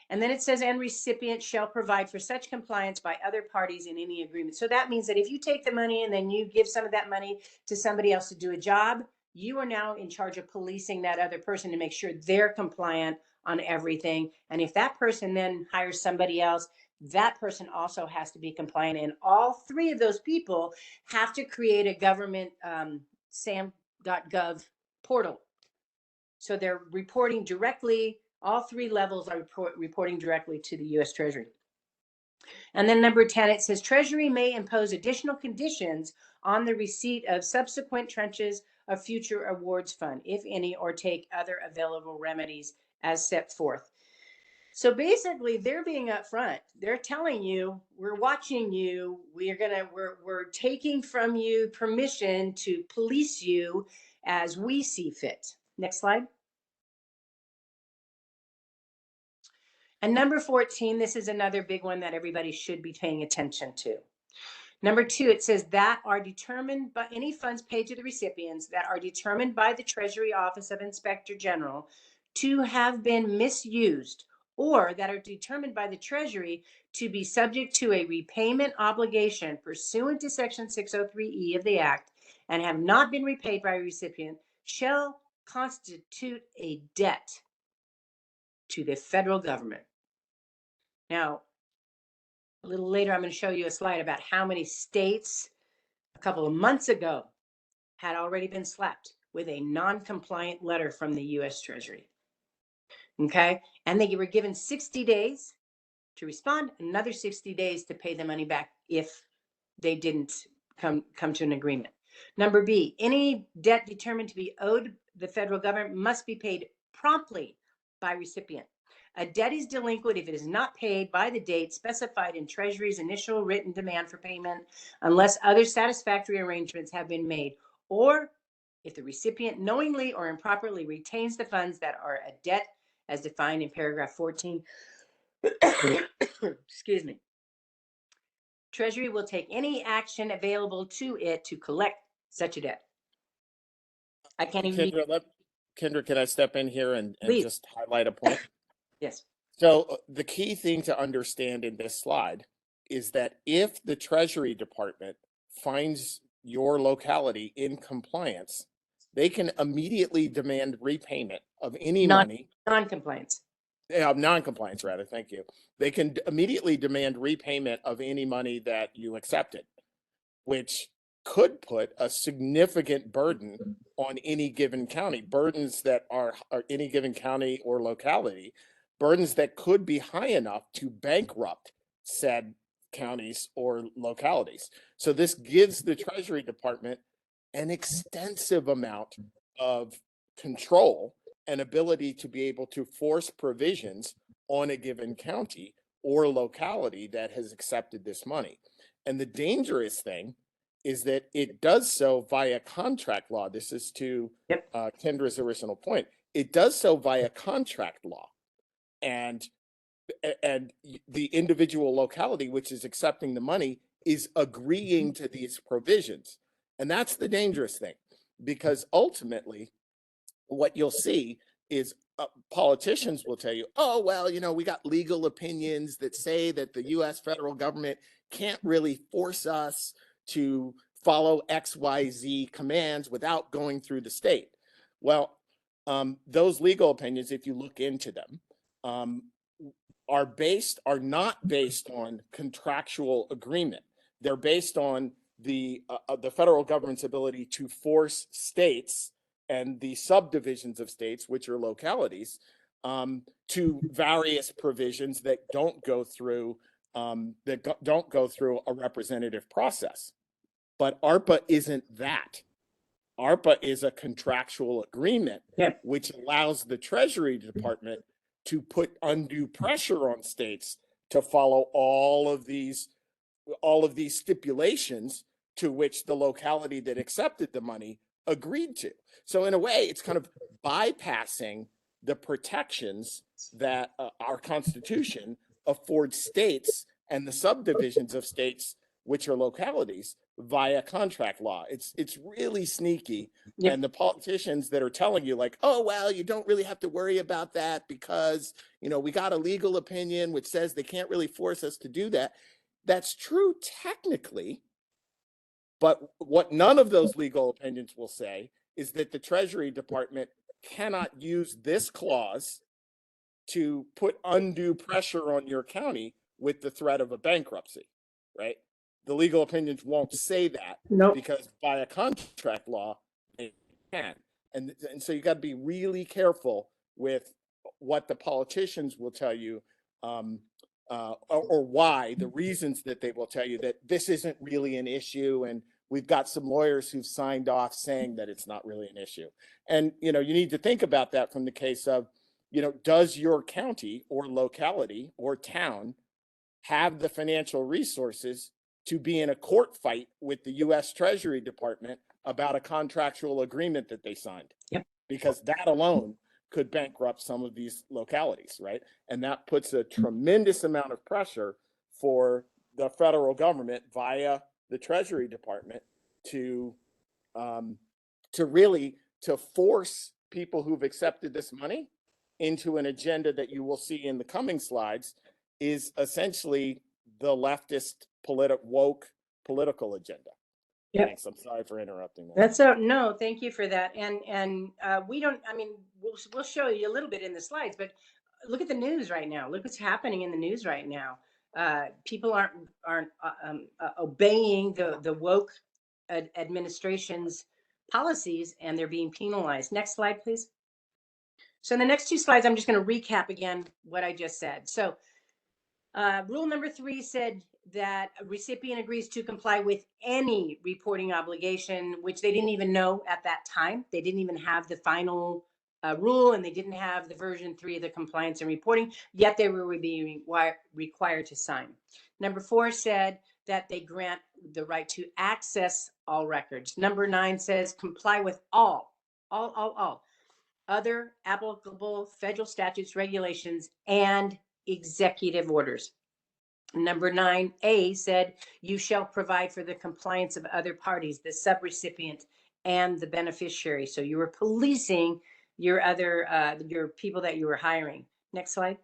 And then it says, and recipient shall provide for such compliance by other parties in any agreement. So that means that if you take the money and then you give some of that money to somebody else to do a job, you are now in charge of policing that other person to make sure they're compliant on everything. And if that person then hires somebody else, that person also has to be compliant. And all 3 of those people have to create a government sam.gov portal. So they're reporting directly. All 3 levels are reporting directly to the U.S. Treasury. And then number 10, it says Treasury may impose additional conditions on the receipt of subsequent tranches of future awards fund, if any, or take other available remedies as set forth. So basically, they're being upfront. They're telling you, we're watching you. We're taking from you permission to police you as we see fit. Next slide. And number 14, this is another big one that everybody should be paying attention to. Number 2, it says that are determined by any funds paid to the recipients that are determined by the Treasury Office of Inspector General to have been misused or that are determined by the Treasury to be subject to a repayment obligation pursuant to Section 603E of the Act and have not been repaid by a recipient shall constitute a debt to the federal government. Now, a little later, I'm going to show you a slide about how many states a couple of months ago had already been slapped with a non-compliant letter from the U.S. Treasury. Okay, and they were given 60 days to respond, another 60 days to pay the money back if they didn't come to an agreement. Number B, any debt determined to be owed the federal government must be paid promptly by recipient. A debt is delinquent if it is not paid by the date specified in Treasury's initial written demand for payment unless other satisfactory arrangements have been made, or if the recipient knowingly or improperly retains the funds that are a debt as defined in paragraph 14. Excuse me. Treasury will take any action available to it to collect such a debt. I can't even. Kendra, can I step in here and just highlight a point? Yes. So the key thing to understand in this slide is that if the Treasury Department finds your locality in compliance, they can immediately demand repayment of any money. Non-compliance. Non-compliance, rather. Thank you. They can immediately demand repayment of any money that you accepted, which could put a significant burden on any given county, burdens that are any given county or locality, burdens that could be high enough to bankrupt said counties or localities. So this gives the Treasury Department an extensive amount of control and ability to be able to force provisions on a given county or locality that has accepted this money. And the dangerous thing is that it does so via contract law. This is to Kendra's original point. It does so via contract law. And the individual locality, which is accepting the money, is agreeing to these provisions. And that's the dangerous thing, because ultimately what you'll see is politicians will tell you, oh, well, you know, we got legal opinions that say that the US federal government can't really force us to follow XYZ commands without going through the state. Well, those legal opinions, if you look into them, are not based on contractual agreement. They're based on the federal government's ability to force states and the subdivisions of states, which are localities, to various provisions that don't go through a representative process. But ARPA isn't that. ARPA is a contractual agreement, which allows the Treasury Department to put undue pressure on states to follow all of these stipulations to which the locality that accepted the money agreed to. So in a way, it's kind of bypassing the protections that our Constitution affords states and the subdivisions of states, which are localities, via contract law. It's really sneaky. Yep. And the politicians that are telling you like, oh, well, you don't really have to worry about that because, you know, we got a legal opinion which says they can't really force us to do that. That's true technically, but what none of those legal opinions will say is that the Treasury Department cannot use this clause to put undue pressure on your county with the threat of a bankruptcy, right? The legal opinions won't say that because by a contract law, they can. And so you got to be really careful with what the politicians will tell you, or why, the reasons that they will tell you that this isn't really an issue. And we've got some lawyers who've signed off saying that it's not really an issue. And, you know, you need to think about that from the case of, you know, does your county or locality or town have the financial resources to be in a court fight with the US Treasury Department about a contractual agreement that they signed? Yep. Because that alone could bankrupt some of these localities, right? And that puts a tremendous amount of pressure for the federal government via the Treasury Department to force people who've accepted this money into an agenda that you will see in the coming slides is essentially the leftist woke political agenda. Yep. Thanks. I'm sorry for interrupting that. That's no, thank you for that. And we don't, I mean, we'll show you a little bit in the slides, but look at the news right now. Look what's happening in the news right now. People aren't obeying the woke administration's policies, and they're being penalized. Next slide, please. So in the next two slides, I'm just going to recap again what I just said. So rule number 3 said that a recipient agrees to comply with any reporting obligation, which they didn't even know at that time. They didn't even have the final rule, and they didn't have the version 3 of the compliance and reporting, yet they were being required to sign. Number 4 said that they grant the right to access all records. Number 9 says comply with all other applicable federal statutes, regulations, and executive orders. Number 9A said you shall provide for the compliance of other parties, the subrecipient and the beneficiary. So you were policing your other your people that you were hiring. Next slide.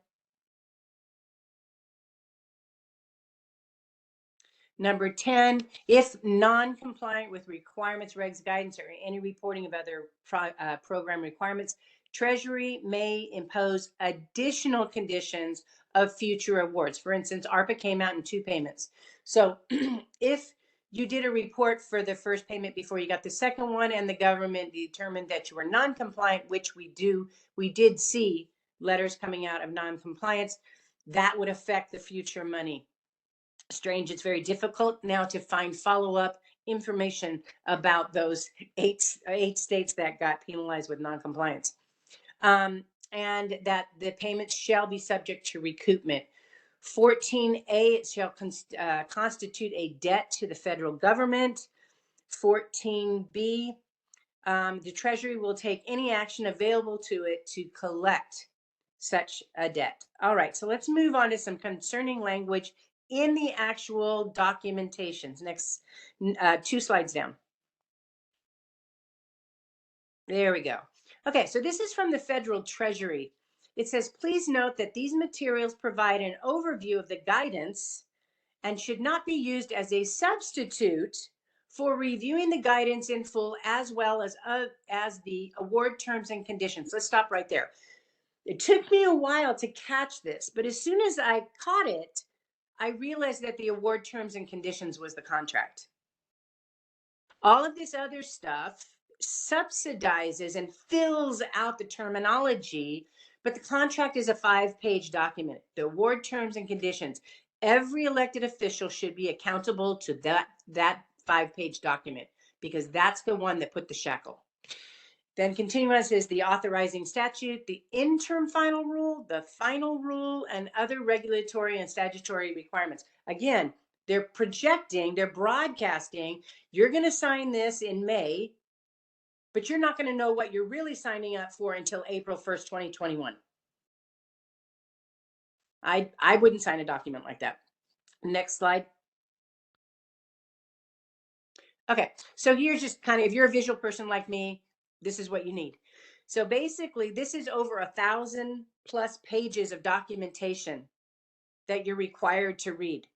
Number 10, if non-compliant with requirements, regs, guidance, or any reporting of other program requirements, Treasury may impose additional conditions of future awards. For instance, ARPA came out in 2 payments. So if you did a report for the first payment before you got the second one, and the government determined that you were non-compliant, which we did see letters coming out of non-compliance, that would affect the future money. Strange, it's very difficult now to find follow-up information about those eight states that got penalized with noncompliance. And that the payments shall be subject to recoupment. 14A, it shall constitute a debt to the federal government. 14B, the Treasury will take any action available to it to collect such a debt. All right, so let's move on to some concerning language in the actual documentations. Next, 2 slides down. There we go. Okay, so this is from the Federal Treasury. It says, please note that these materials provide an overview of the guidance and should not be used as a substitute for reviewing the guidance in full, as well as the award terms and conditions. Let's stop right there. It took me a while to catch this, but as soon as I caught it, I realized that the award terms and conditions was the contract. All of this other stuff subsidizes and fills out the terminology, but the contract is a 5-page document. The award terms and conditions. Every elected official should be accountable to that 5-page document, because that's the one that put the shackle. Then continuing on, says the authorizing statute, the interim final rule, the final rule, and other regulatory and statutory requirements. Again, they're projecting, they're broadcasting, you're going to sign this in May, but you're not going to know what you're really signing up for until April 1st, 2021. I wouldn't sign a document like that. Next slide. Okay, so here's just kind of, if you're a visual person like me, this is what you need. So basically, this is over 1,000+ pages of documentation that you're required to read.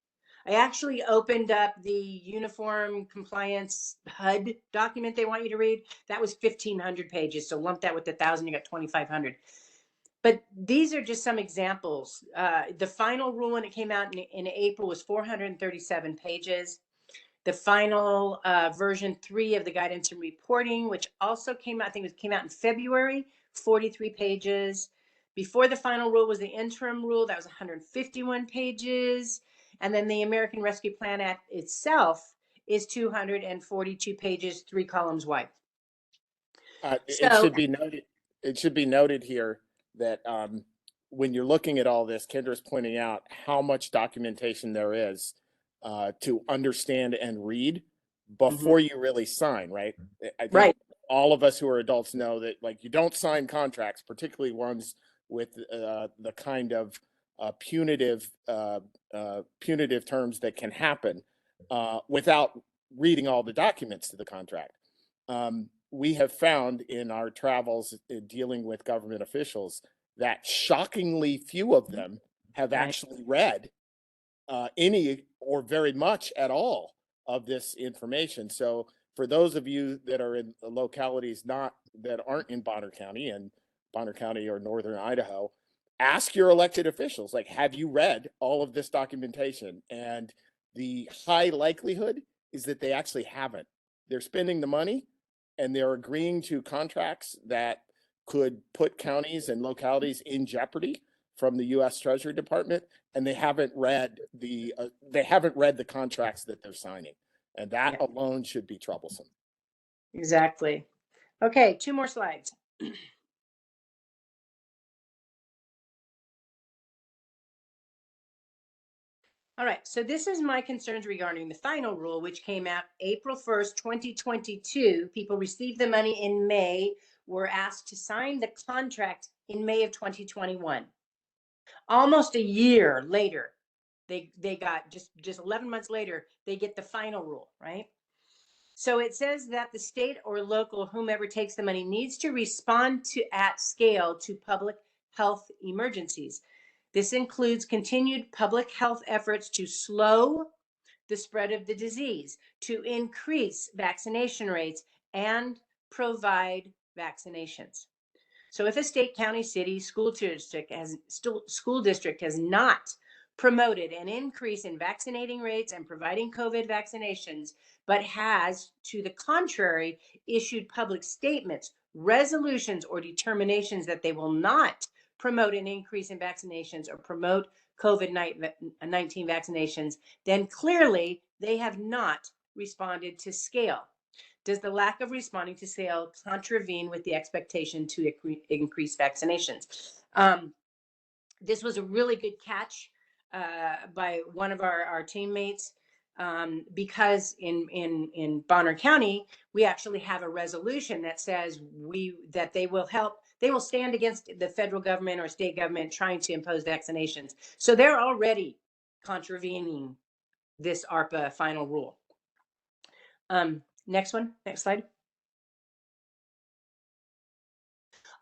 I actually opened up the Uniform Compliance HUD document they want you to read. That was 1,500 pages. So lump that with 1,000, you got 2,500. But these are just some examples. The final rule when it came out in April was 437 pages. The final version 3 of the guidance and reporting, which also came out, I think it came out in February, 43 pages. Before the final rule was the interim rule, that was 151 pages. And then the American Rescue Plan Act itself is 242 pages, 3 columns wide. It should be noted. It should be noted here that when you're looking at all this, Kendra's pointing out how much documentation there is to understand and read before you really sign, right? I think all of us who are adults know that, like, you don't sign contracts, particularly ones with the kind of punitive terms that can happen without reading all the documents to the contract. We have found in our travels dealing with government officials that shockingly few of them have actually read any or very much at all of this information. So for those of you that are in localities that aren't in Bonner County or northern Idaho, ask your elected officials, like, have you read all of this documentation? And the high likelihood is that they actually haven't. They're spending the money and they're agreeing to contracts that could put counties and localities in jeopardy from the U.S. Treasury Department, and they haven't read the contracts that they're signing, and that alone should be troublesome. Exactly. Okay, 2 more slides. All right, so this is my concerns regarding the final rule, which came out April 1st, 2022. People received the money in May, were asked to sign the contract in May of 2021. Almost a year later, they got just 11 months later, they get the final rule, right? So it says that the state or local, whomever takes the money, needs to respond at scale to public health emergencies. This includes continued public health efforts to slow the spread of the disease, to increase vaccination rates, and provide vaccinations. So if a state, county, city, school district has not promoted an increase in vaccinating rates and providing COVID vaccinations, but has, to the contrary, issued public statements, resolutions, or determinations that they will not promote an increase in vaccinations or promote COVID-19 vaccinations, then clearly they have not responded to scale. Does the lack of responding to scale contravene with the expectation to increase vaccinations? This was a really good catch by one of our teammates, because in Bonner County, we actually have a resolution that says that they will stand against the federal government or state government trying to impose vaccinations. So they're already contravening this ARPA final rule. Next slide.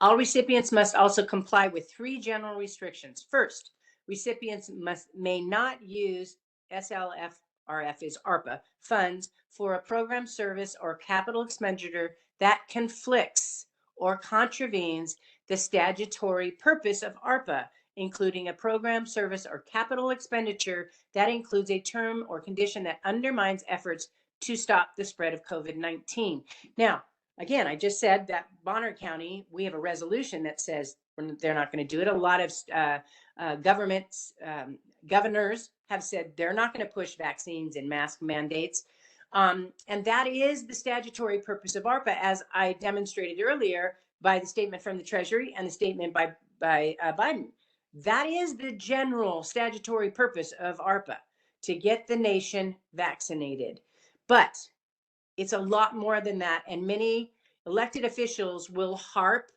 All recipients must also comply with 3 general restrictions. First, recipients may not use SLFRF is ARPA funds for a program, service, or capital expenditure that conflicts or contravenes the statutory purpose of ARPA, including a program, service, or capital expenditure that includes a term or condition that undermines efforts to stop the spread of COVID-19. Now, again, I just said that Bonner County, we have a resolution that says they're not going to do it. A lot of governors have said they're not going to push vaccines and mask mandates. And that is the statutory purpose of ARPA, as I demonstrated earlier by the statement from the Treasury and the statement by Biden. That is the general statutory purpose of ARPA, to get the nation vaccinated. But it's a lot more than that. And many elected officials will harp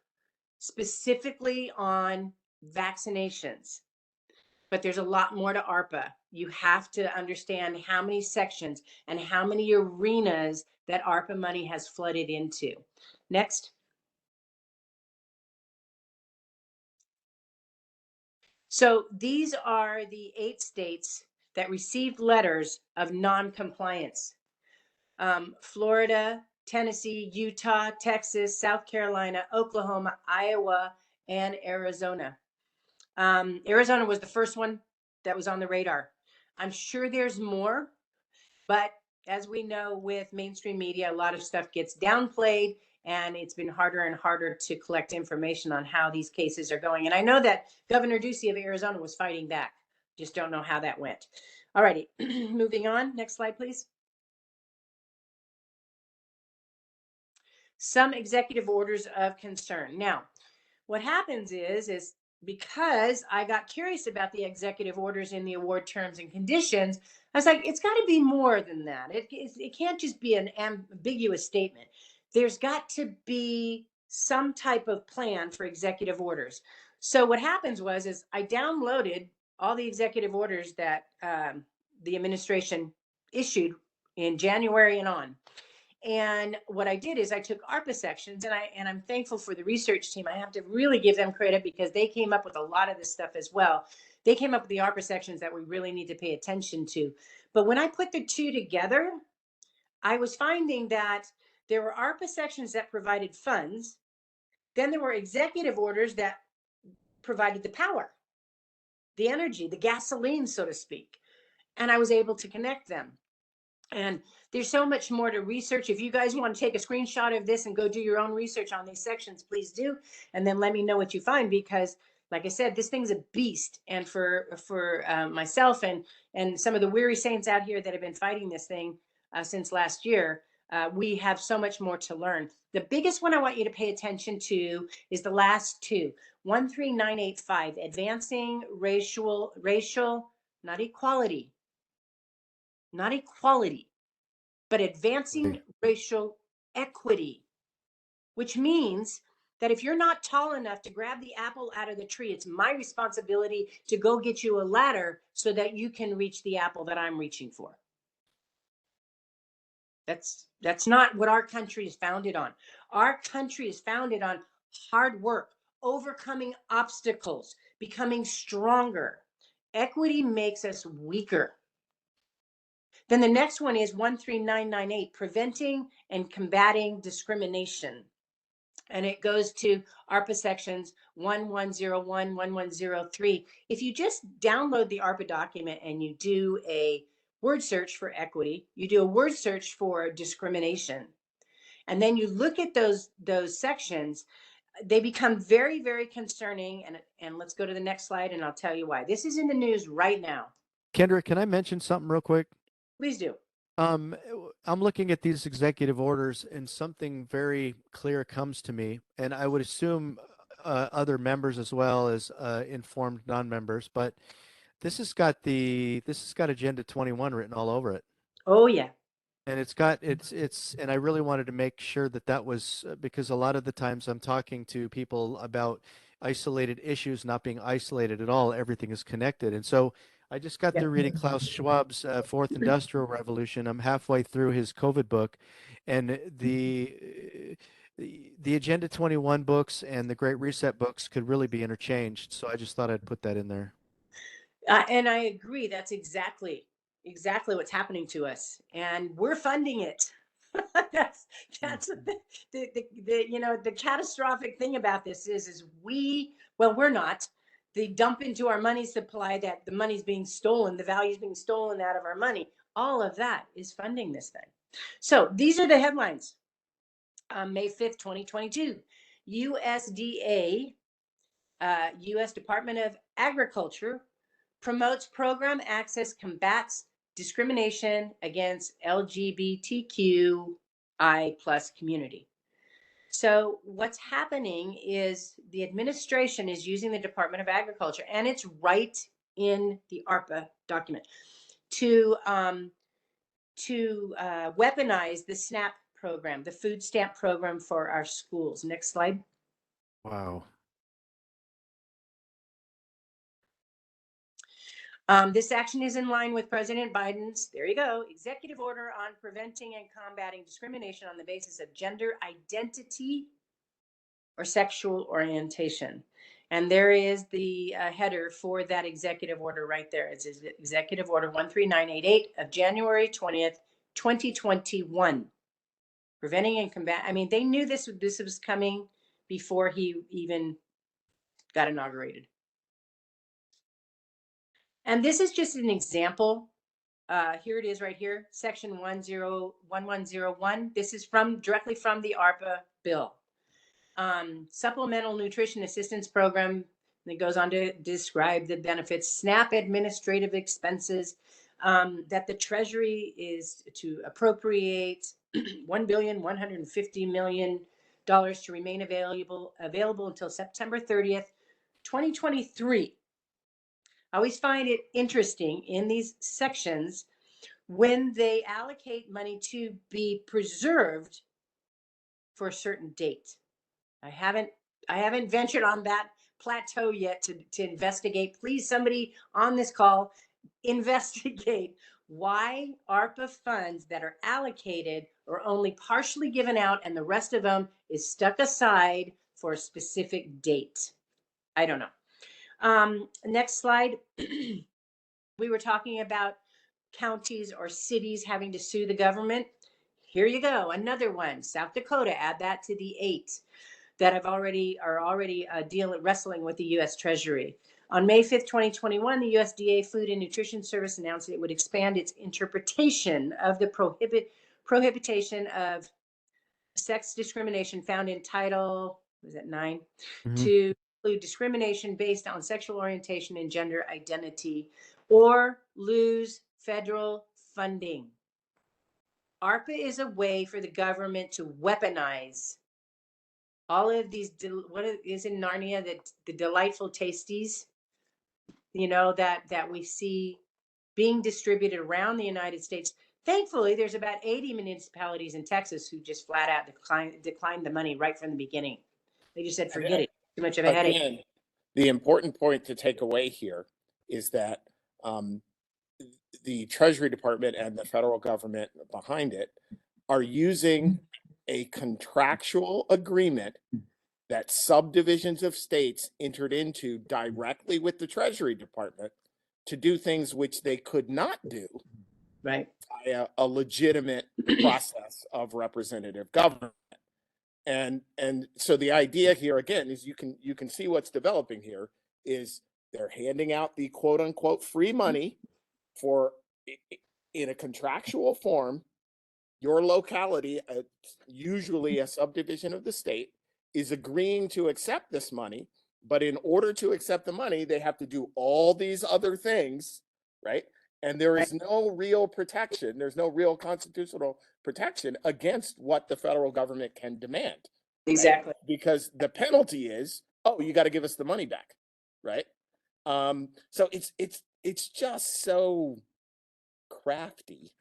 specifically on vaccinations. But there's a lot more to ARPA. You have to understand how many sections and how many arenas that ARPA money has flooded into. Next. So these are the 8 states that received letters of non-compliance. Florida, Tennessee, Utah, Texas, South Carolina, Oklahoma, Iowa, and Arizona. Arizona was the first one that was on the radar. I'm sure there's more, but as we know with mainstream media, a lot of stuff gets downplayed, and it's been harder and harder to collect information on how these cases are going. And I know that Governor Ducey of Arizona was fighting back. Just don't know how that went. All righty, moving on. Next slide, please. Some executive orders of concern. Now, what happens is because I got curious about the executive orders in the award terms and conditions, I was like, it's got to be more than that. It can't just be an ambiguous statement. There's got to be some type of plan for executive orders. So what happens is I downloaded all the executive orders that the administration issued in January and on. And what I did is I took ARPA sections, and I'm thankful for the research team. I have to really give them credit because they came up with a lot of this stuff as well. They came up with the ARPA sections that we really need to pay attention to. But when I put the two together, I was finding that there were ARPA sections that provided funds. Then there were executive orders that provided the power, the energy, the gasoline, so to speak. And I was able to connect them. And there's so much more to research. If you guys want to take a screenshot of this and go do your own research on these sections, please do. And then let me know what you find, because like I said, this thing's a beast. And for myself and some of the weary saints out here that have been fighting this thing since last year, we have so much more to learn. The biggest one I want you to pay attention to is the last two. 13985, advancing racial, not equality, but advancing racial equity, which means that if you're not tall enough to grab the apple out of the tree, it's my responsibility to go get you a ladder so that you can reach the apple that I'm reaching for. That's not what our country is founded on. Our country is founded on hard work, overcoming obstacles, becoming stronger. Equity makes us weaker. Then the next one is 13998, preventing and combating discrimination. And it goes to ARPA sections 1101, 1103. If you just download the ARPA document and you do a word search for equity, you do a word search for discrimination, and then you look at those sections, they become very, very concerning. And let's go to the next slide and I'll tell you why. This is in the news right now. Kendra, can I mention something real quick? Please do. I'm looking at these executive orders and something very clear comes to me, and I would assume other members as well as informed non-members, but this has got Agenda 21 written all over it. Oh yeah. And and I really wanted to make sure that was because a lot of the times I'm talking to people about isolated issues not being isolated at all. Everything is connected. And so I just got through reading Klaus Schwab's Fourth Industrial Revolution. I'm halfway through his COVID book, and the Agenda 21 books and the Great Reset books could really be interchanged. So I just thought I'd put that in there. And I agree. That's exactly what's happening to us, and we're funding it. that's the catastrophic thing about this is we're not. They dump into our money supply that the money's being stolen, the value's being stolen out of our money. All of that is funding this thing. So these are the headlines. May 5th, 2022, USDA, U.S. Department of Agriculture, promotes program access, combats discrimination against LGBTQI plus community. So what's happening is the administration is using the Department of Agriculture, and it's right in the ARPA document, to weaponize the SNAP program, the food stamp program for our schools. Next slide. Wow. This action is in line with President Biden's, there you go, executive order on preventing and combating discrimination on the basis of gender identity or sexual orientation. And there is the header for that executive order right there. It's Executive Order 13988 of January 20th, 2021. Preventing and combat. I mean, they knew this was coming before he even got inaugurated. And this is just an example. Here it is right here, section 1101. This is directly from the ARPA bill. Supplemental Nutrition Assistance Program that goes on to describe the benefits, SNAP administrative expenses, that the Treasury is to appropriate $1,150,000,000 to remain available until September 30th, 2023. I always find it interesting in these sections when they allocate money to be preserved for a certain date. I haven't ventured on that plateau yet to investigate. Please, somebody on this call, investigate why ARPA funds that are allocated are only partially given out and the rest of them is stuck aside for a specific date. I don't know. Next slide. We were talking about counties or cities having to sue the government. Here you go, another one. South Dakota, add that to the 8 that are already wrestling with the U.S. Treasury. On May 5th, 2021, the USDA Food and Nutrition Service announced that it would expand its interpretation of the prohibition of sex discrimination found in Title, was it 9, to include discrimination based on sexual orientation and gender identity, or lose federal funding. ARPA is a way for the government to weaponize all of these, what is in Narnia, the delightful tasties, that we see being distributed around the United States. Thankfully, there's about 80 municipalities in Texas who just flat out declined the money right from the beginning. They just said, forget it, too much of a headache. Again, the important point to take away here is that the Treasury Department and the federal government behind it are using a contractual agreement that subdivisions of states entered into directly with the Treasury Department to do things which they could not do right via a legitimate process of representative government. And so the idea here again is you can see what's developing here is they're handing out the quote unquote free money for, in a contractual form, your locality, usually a subdivision of the state, is agreeing to accept this money, but in order to accept the money, they have to do all these other things, right? And there is no real protection. There's no real constitutional protection against what the federal government can demand. Exactly. Right? Because the penalty is, oh, you got to give us the money back, right? So it's just so crafty.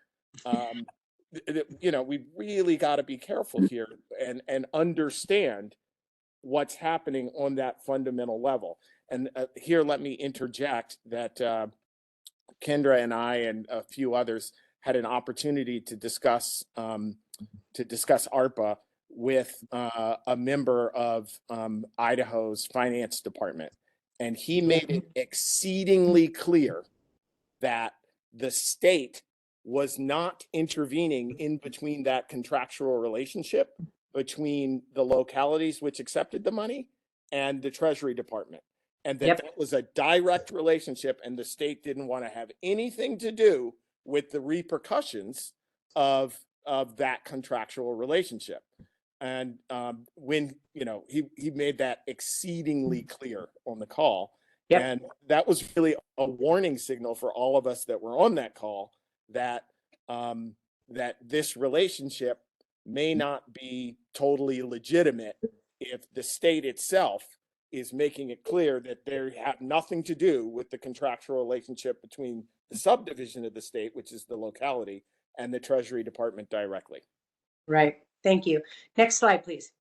We really got to be careful here and understand what's happening on that fundamental level. And here, let me interject that Kendra and I and a few others had an opportunity to discuss ARPA with a member of Idaho's finance department, and he made it exceedingly clear that the state was not intervening in between that contractual relationship between the localities which accepted the money and the Treasury Department. And that Yep. that was a direct relationship, and the state didn't want to have anything to do with the repercussions of that contractual relationship. And when he made that exceedingly clear on the call, Yep. and that was really a warning signal for all of us that were on that call that that this relationship may not be totally legitimate if the state itself is making it clear that they have nothing to do with the contractual relationship between the subdivision of the state, which is the locality, and the Treasury Department directly. Right. Thank you. Next slide, please.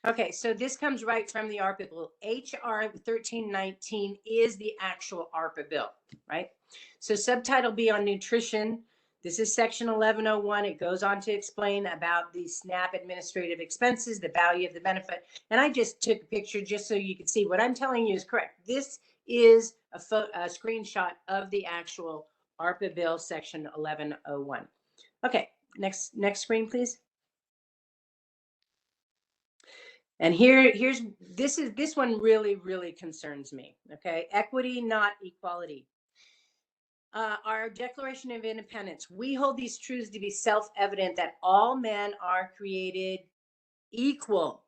Okay, so this comes right from the ARPA bill. HR 1319 is the actual ARPA bill, right? So subtitle B on nutrition. This is section 1101. It goes on to explain about the SNAP administrative expenses, the value of the benefit. And I just took a picture just so you can see what I'm telling you is correct. This is a screenshot of the actual ARPA bill, section 1101. Okay, next screen, please. And this one really concerns me. Okay, equity, not equality. Our Declaration of Independence, we hold these truths to be self-evident that all men are created equal,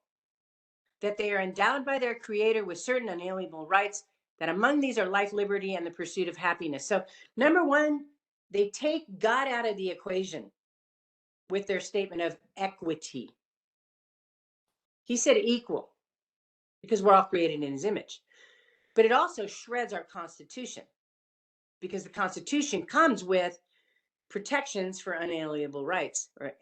that they are endowed by their creator with certain unalienable rights, that among these are life, liberty, and the pursuit of happiness. So number one, they take God out of the equation with their statement of equity. He said equal because we're all created in his image. But it also shreds our Constitution because the Constitution comes with protections for unalienable rights, or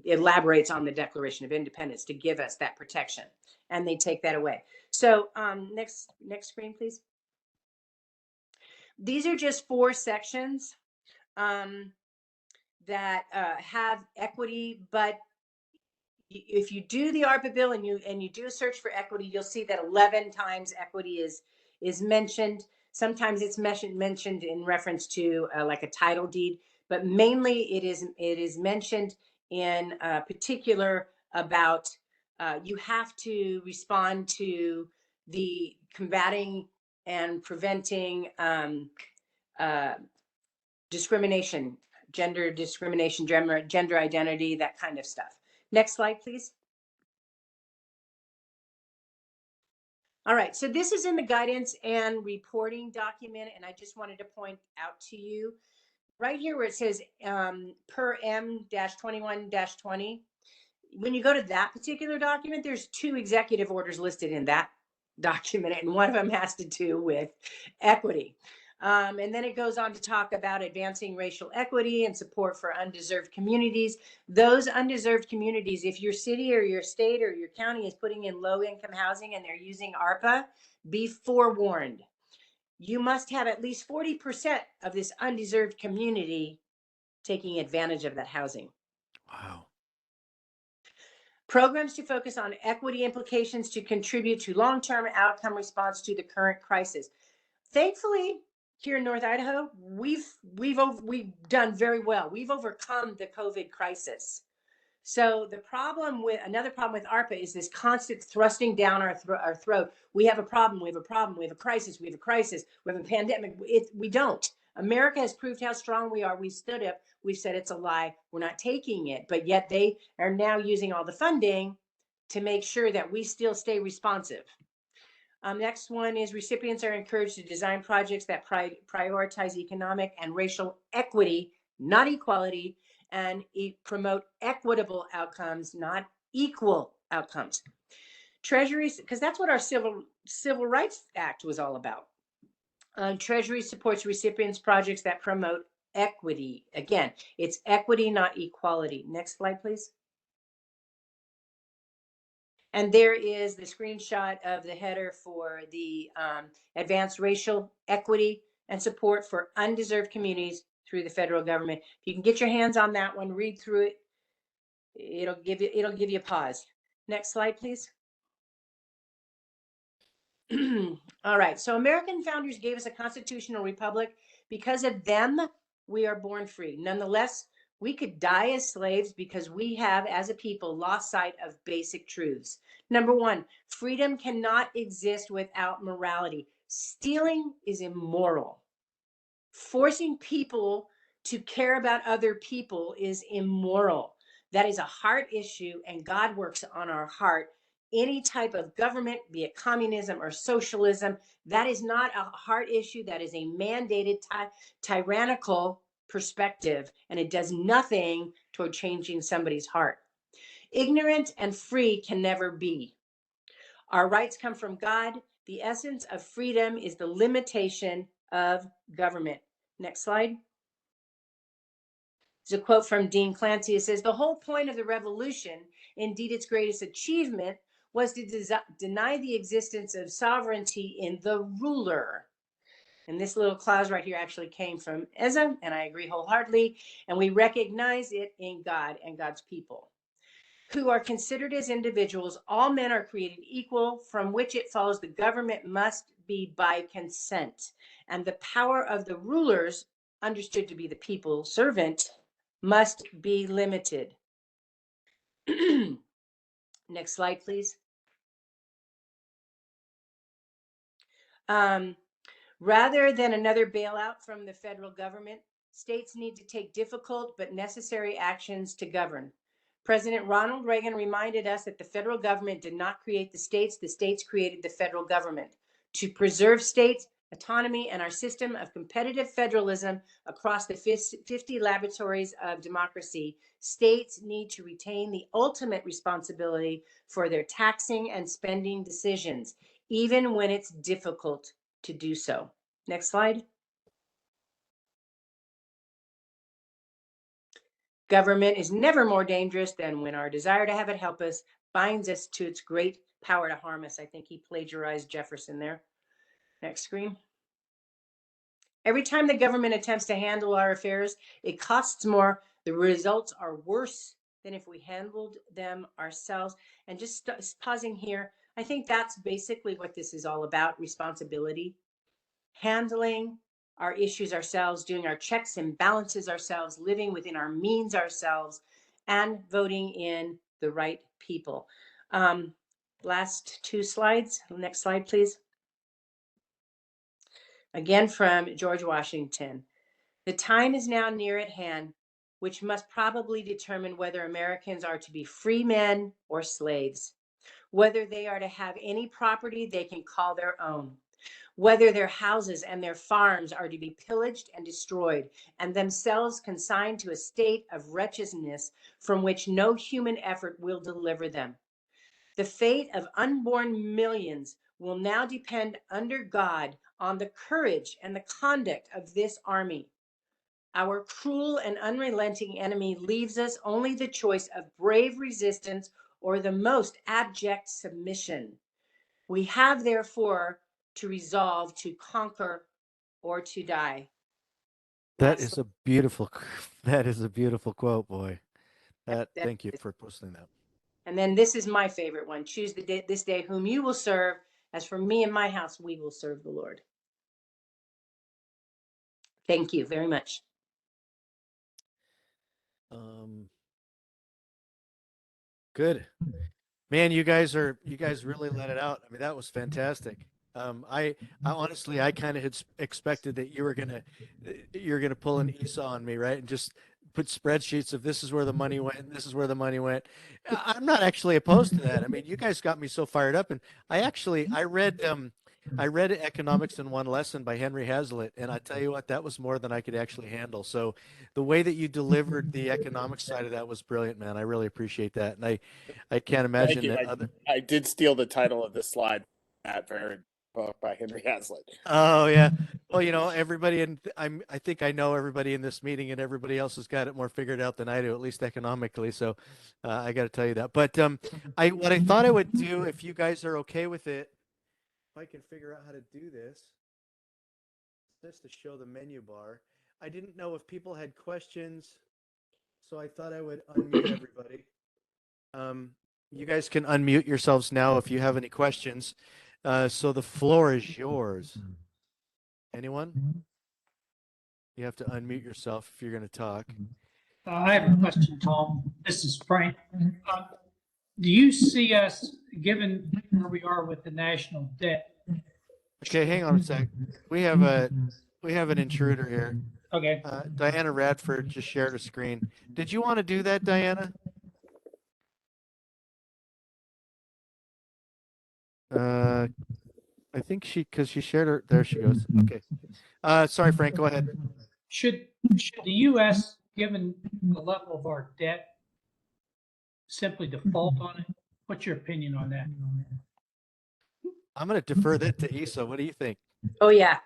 elaborates on the Declaration of Independence to give us that protection, and they take that away. So next screen, please. These are just 4 sections that have equity, but if you do the ARPA bill and you do a search for equity, you'll see that 11 times equity is mentioned. Sometimes it's mentioned in reference to like a title deed, but mainly it is mentioned in particular about you have to respond to the combating and preventing discrimination, gender discrimination, gender identity, that kind of stuff. Next slide, please. All right, so this is in the guidance and reporting document, and I just wanted to point out to you right here where it says per M-21-20. When you go to that particular document, there's 2 executive orders listed in that document, and one of them has to do with equity. And then it goes on to talk about advancing racial equity and support for undeserved communities. Those undeserved communities, if your city or your state or your county is putting in low-income housing and they're using ARPA, be forewarned. You must have at least 40% of this undeserved community taking advantage of that housing. Wow. Programs to focus on equity implications to contribute to long-term outcome response to the current crisis. Thankfully, here in North Idaho, we've done very well. We've overcome the COVID crisis. So another problem with ARPA is this constant thrusting down our throat. We have a problem, we have a problem, we have a crisis, we have a crisis, we have a pandemic. We don't. America has proved how strong we are. We stood up. We've said it's a lie. We're not taking it. But yet they are now using all the funding to make sure that we still stay responsive. Next one is recipients are encouraged to design projects that prioritize economic and racial equity, not equality, and promote equitable outcomes, not equal outcomes. Treasury, because that's what our Civil Rights Act was all about. Treasury supports recipients projects that promote equity. Again, it's equity, not equality. Next slide, please. And there is the screenshot of the header for the advanced racial equity and support for undeserved communities through the federal government. If you can get your hands on that one, read through it. it'll give you a pause. Next slide, please. All right. So American founders gave us a constitutional republic. Because of them, we are born free. Nonetheless, we could die as slaves because we have, as a people, lost sight of basic truths. Number one, freedom cannot exist without morality. Stealing is immoral. Forcing people to care about other people is immoral. That is a heart issue, and God works on our heart. Any type of government, be it communism or socialism, that is not a heart issue. That is a mandated tyrannical perspective, and it does nothing toward changing somebody's heart. Ignorant and free can never be. Our rights come from God. The essence of freedom is the limitation of government. Next slide. There's a quote from Dean Clancy. It says, the whole point of the revolution, indeed its greatest achievement, was to deny the existence of sovereignty in the ruler. And this little clause right here actually came from Ezra, and I agree wholeheartedly. And we recognize it in God and God's people, who are considered as individuals. All men are created equal, from which it follows the government must be by consent. And the power of the rulers, understood to be the people servant, must be limited. Next slide, please. Rather than another bailout from the federal government, states need to take difficult but necessary actions to govern. President Ronald Reagan reminded us that the federal government did not create the states created the federal government. To preserve states' autonomy and our system of competitive federalism across the 50 laboratories of democracy, states need to retain the ultimate responsibility for their taxing and spending decisions, even when it's difficult to do so. Next slide. Government is never more dangerous than when our desire to have it help us binds us to its great power to harm us. I think he plagiarized Jefferson there. Next screen. Every time the government attempts to handle our affairs, it costs more. The results are worse than if we handled them ourselves. And just pausing here, I think that's basically what this is all about: responsibility. Handling our issues ourselves, doing our checks and balances ourselves, living within our means ourselves, and voting in the right people. Last two slides. Next slide, please. Again from George Washington. The time is now near at hand, which must probably determine whether Americans are to be free men or slaves, whether they are to have any property they can call their own, whether their houses and their farms are to be pillaged and destroyed, and themselves consigned to a state of wretchedness from which no human effort will deliver them. The fate of unborn millions will now depend under God on the courage and the conduct of this army. Our cruel and unrelenting enemy leaves us only the choice of brave resistance or the most abject submission. We have, therefore, to resolve to conquer or to die. That That's is a beautiful, that is a beautiful quote, boy. that, Thank you for posting that. And then this is my favorite one. Choose this day whom you will serve. As for me and my house, we will serve the Lord. Thank you very much. Good. Man, you guys really let it out. I mean, that was fantastic. I honestly, I kind of had expected that you're gonna pull an Esau on me, right? And just put spreadsheets of this is where the money went and this is where the money went. I'm not actually opposed to that. I mean, you guys got me so fired up, and I read Economics in One Lesson by Henry Hazlitt, and I tell you what, that was more than I could actually handle. So the way that you delivered the economics side of that was brilliant, man. I really appreciate that, and I can't Thank imagine you. that other. I did steal the title of this slide, that very book by Henry Hazlitt. Oh yeah. Well, everybody I think I know everybody in this meeting, and everybody else has got it more figured out than I do, at least economically. So I got to tell you that. But what I thought I would do, if you guys are okay with it, if I can figure out how to do this, just to show the menu bar. I didn't know if people had questions, so I thought I would unmute everybody. You guys can unmute yourselves now if you have any questions. So the floor is yours. Anyone? You have to unmute yourself if you're going to talk. I have a question, Tom. This is Frank. Do you see us, given where we are with the national debt? Okay, hang on a sec. We have an intruder here. Okay. Diana Radford just shared a screen. Did you want to do that, Diana? I think because she shared her. There she goes. Okay. Sorry, Frank. Go ahead. Should the U.S., given the level of our debt, simply default on it? What's your opinion on that? I'm going to defer that to Isa. What do you think? Oh, yeah.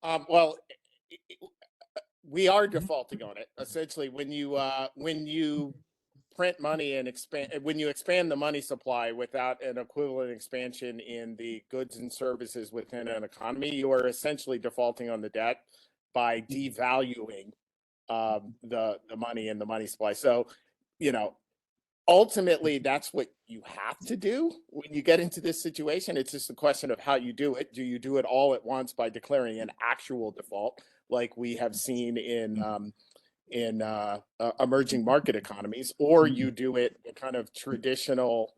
Well, we are defaulting on it. Essentially, when you print money and when you expand the money supply without an equivalent expansion in the goods and services within an economy, you are essentially defaulting on the debt by devaluing the money and the money supply. So, ultimately, that's what you have to do when you get into this situation. It's just a question of how you do it. Do you do it all at once by declaring an actual default, like we have seen in emerging market economies, or you do it the kind of traditional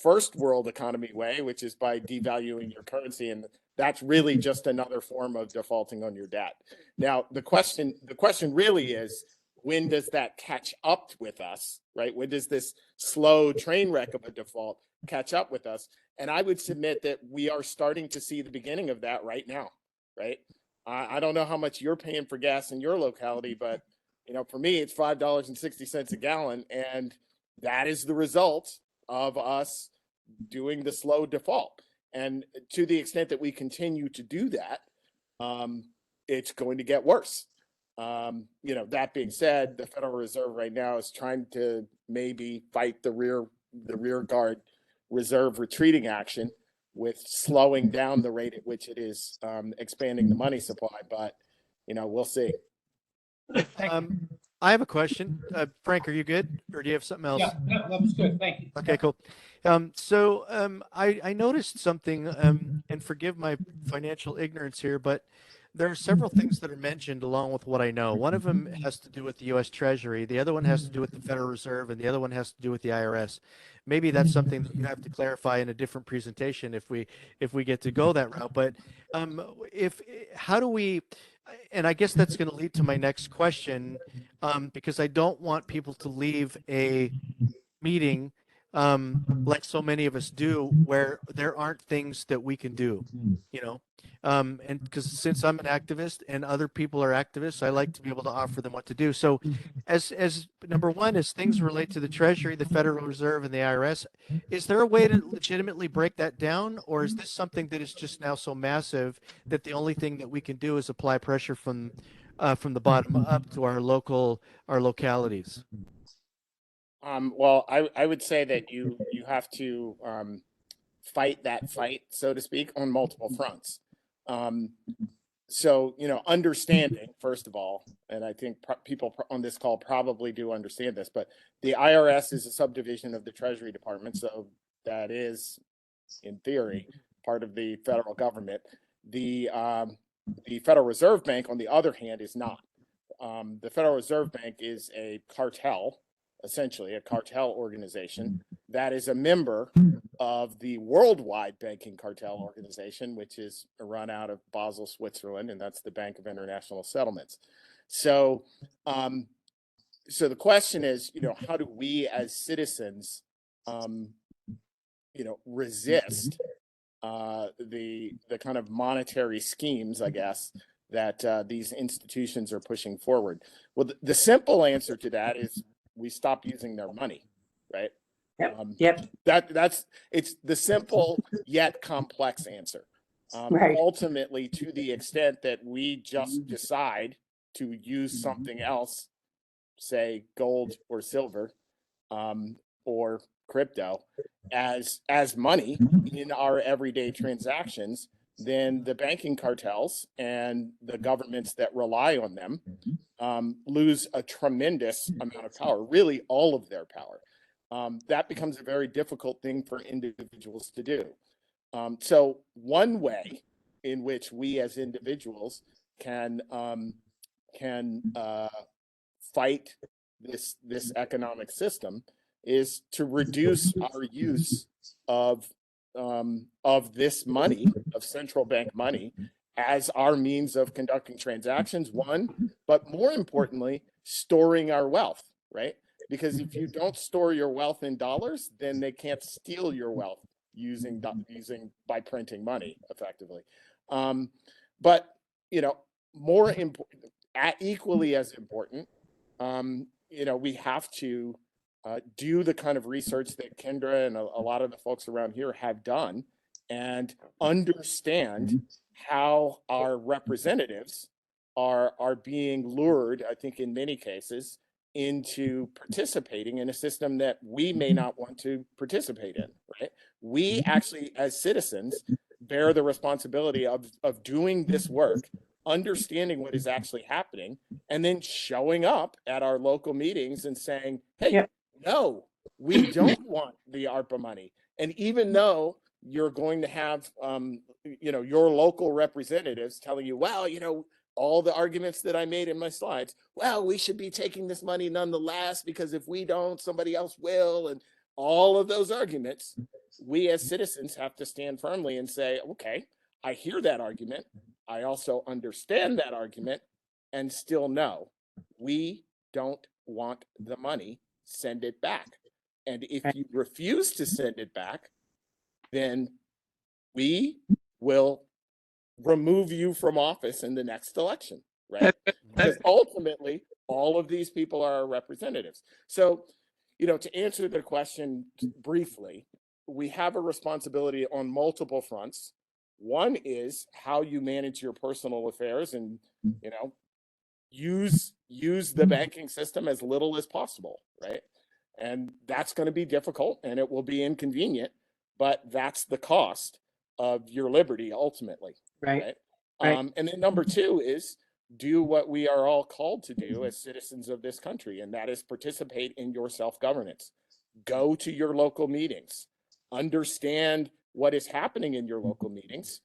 first world economy way, which is by devaluing your currency, and that's really just another form of defaulting on your debt. Now, the question really is, when does that catch up with us, right? When does this slow train wreck of a default catch up with us? And I would submit that we are starting to see the beginning of that right now, right? I don't know how much you're paying for gas in your locality, but for me, it's $5.60 a gallon, and that is the result of us doing the slow default. And to the extent that we continue to do that, it's going to get worse. That being said, the Federal Reserve right now is trying to maybe fight the rear guard reserve retreating action with slowing down the rate at which it is expanding the money supply. But, we'll see. I have a question. Frank, are you good? Or do you have something else? Yeah, no, that was good. Thank you. Okay, cool. I noticed something, and forgive my financial ignorance here, but there are several things that are mentioned along with what I know. One of them has to do with the U.S. Treasury. The other one has to do with the Federal Reserve, and the other one has to do with the IRS. Maybe that's something that you have to clarify in a different presentation if we get to go that route. But how do we? And I guess that's going to lead to my next question, because I don't want people to leave a meeting like so many of us do, where there aren't things that we can do, and because since I'm an activist and other people are activists, I like to be able to offer them what to do. So as number one, as things relate to the Treasury, the Federal Reserve, and the IRS, is there a way to legitimately break that down, or is this something that is just now so massive that the only thing that we can do is apply pressure from the bottom up to our localities? Well, I would say that you have to fight that fight, so to speak, on multiple fronts. So, understanding, first of all, and I think people on this call probably do understand this, but the IRS is a subdivision of the Treasury Department. So that is, in theory, part of the federal government. The Federal Reserve Bank, on the other hand, is not. The Federal Reserve Bank is a cartel, essentially a cartel organization that is a member of the worldwide banking cartel organization, which is run out of Basel, Switzerland, and that's the Bank of International Settlements. So, so the question is, how do we as citizens, resist the kind of monetary schemes, I guess, that these institutions are pushing forward? Well, the simple answer to that is we stop using their money, right? Yep. It's the simple yet complex answer. Right. Ultimately, to the extent that we just decide to use something else, say gold or silver, or crypto, as money in our everyday transactions, then the banking cartels and the governments that rely on them lose a tremendous amount of power, really all of their power. that becomes a very difficult thing for individuals to do. So one way in which we as individuals can fight this economic system is to reduce our use of this money, of central bank money, as our means of conducting transactions, one, but more importantly, storing our wealth, right? Because if you don't store your wealth in dollars, then they can't steal your wealth using by printing money effectively. But you know, more important, equally as important, you know, we have to do the kind of research that Kendra and a lot of the folks around here have done and understand how our representatives are being lured, I think in many cases, into participating in a system that we may not want to participate in, right? We actually, as citizens, bear the responsibility of doing this work, understanding what is actually happening, and then showing up at our local meetings and saying, hey, Yeah. no, we don't want the ARPA money. And even though you're going to have, you know, your local representatives telling you, well, you know, all the arguments that I made in my slides, well, we should be taking this money nonetheless, because if we don't, somebody else will. And all of those arguments, we as citizens have to stand firmly and say, okay, I hear that argument. I also understand that argument, and still no, we don't want the money, send it back. And if you refuse to send it back, then we will remove you from office in the next election, right? Because ultimately, all of these people are our representatives. So, you know, to answer the question briefly, we have a responsibility on multiple fronts. One is how you manage your personal affairs and, you know, use the banking system as little as possible, right? And that's going to be difficult and it will be inconvenient, but that's the cost of your liberty ultimately, Right. right? And then number two is do what we are all called to do as citizens of this country, and that is participate in your self-governance. Go to your local meetings, understand what is happening in your local meetings,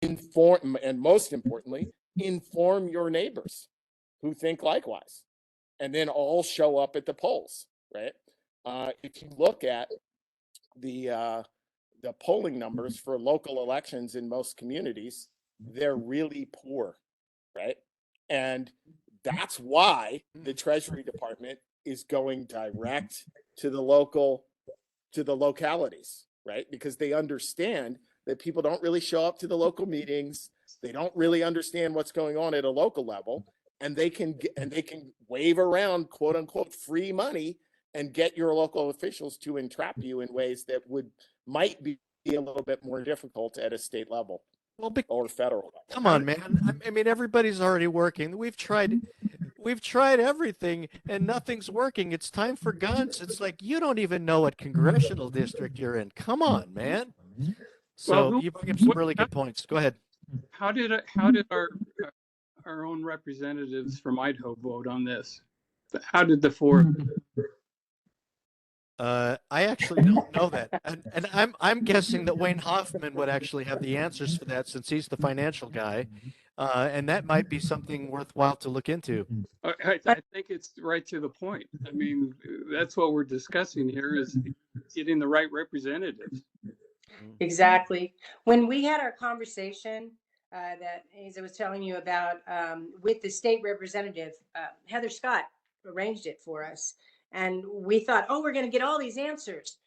inform, and most importantly, inform your neighbors who think likewise, and then all show up at the polls, right? If you look at the polling numbers for local elections in most communities, they're really poor, right? And that's why the Treasury Department is going direct to the localities, right? Because they understand that people don't really show up to the local meetings. They don't really understand what's going on at a local level, and they can wave around quote unquote free money and get your local officials to entrap you in ways that might be a little bit more difficult at a state level or federal level. Come on, man. I mean, everybody's already working. We've tried everything and nothing's working. It's time for guns. It's like, you don't even know what congressional district you're in. Come on, man. So you bring up some really good points. Go ahead. How did our own representatives from Idaho vote on this? How did the four? I actually don't know that, and I'm guessing that Wayne Hoffman would actually have the answers for that since he's the financial guy, and that might be something worthwhile to look into. I think it's right to the point. I mean, that's what we're discussing here is getting the right representatives. Exactly. When we had our conversation that, as I was telling you about, with the state representative, Heather Scott arranged it for us. And we thought, oh, we're going to get all these answers.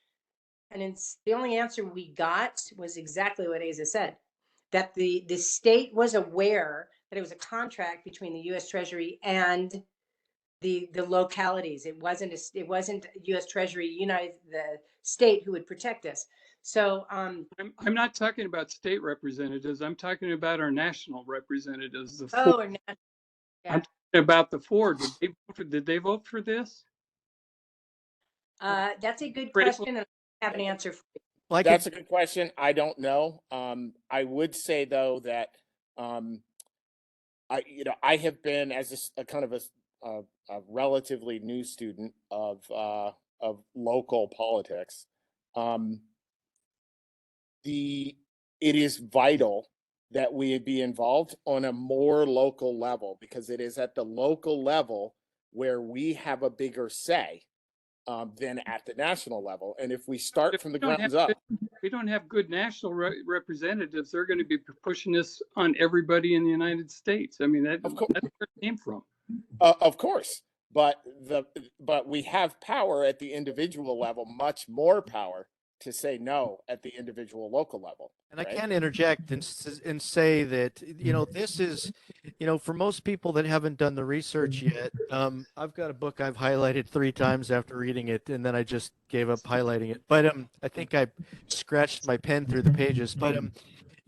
And it's the only answer we got was exactly what Asa said, that the state was aware that it was a contract between the U.S. Treasury and the localities. It wasn't U.S. Treasury, the state who would protect us. So I'm not talking about state representatives. I'm talking about our national representatives. The oh, four. and yeah. I'm talking about the four. Did they vote for this? That's a good question, and I have an answer for you. Well, That's a good question. I don't know. I would say though that I have been as a kind of a relatively new student of of local politics, it is vital that we be involved on a more local level, because it is at the local level where we have a bigger say than at the national level. And if we start from the grounds up, we don't have good national representatives, they're going to be pushing this on everybody in the United States. I mean, that's where it came from. Of course, but we have power at the individual level, much more power to say no at the individual local level. And I can interject and say that, this is, for most people that haven't done the research yet, I've got a book I've highlighted 3 times after reading it, and then I just gave up highlighting it. But I think I scratched my pen through the pages. But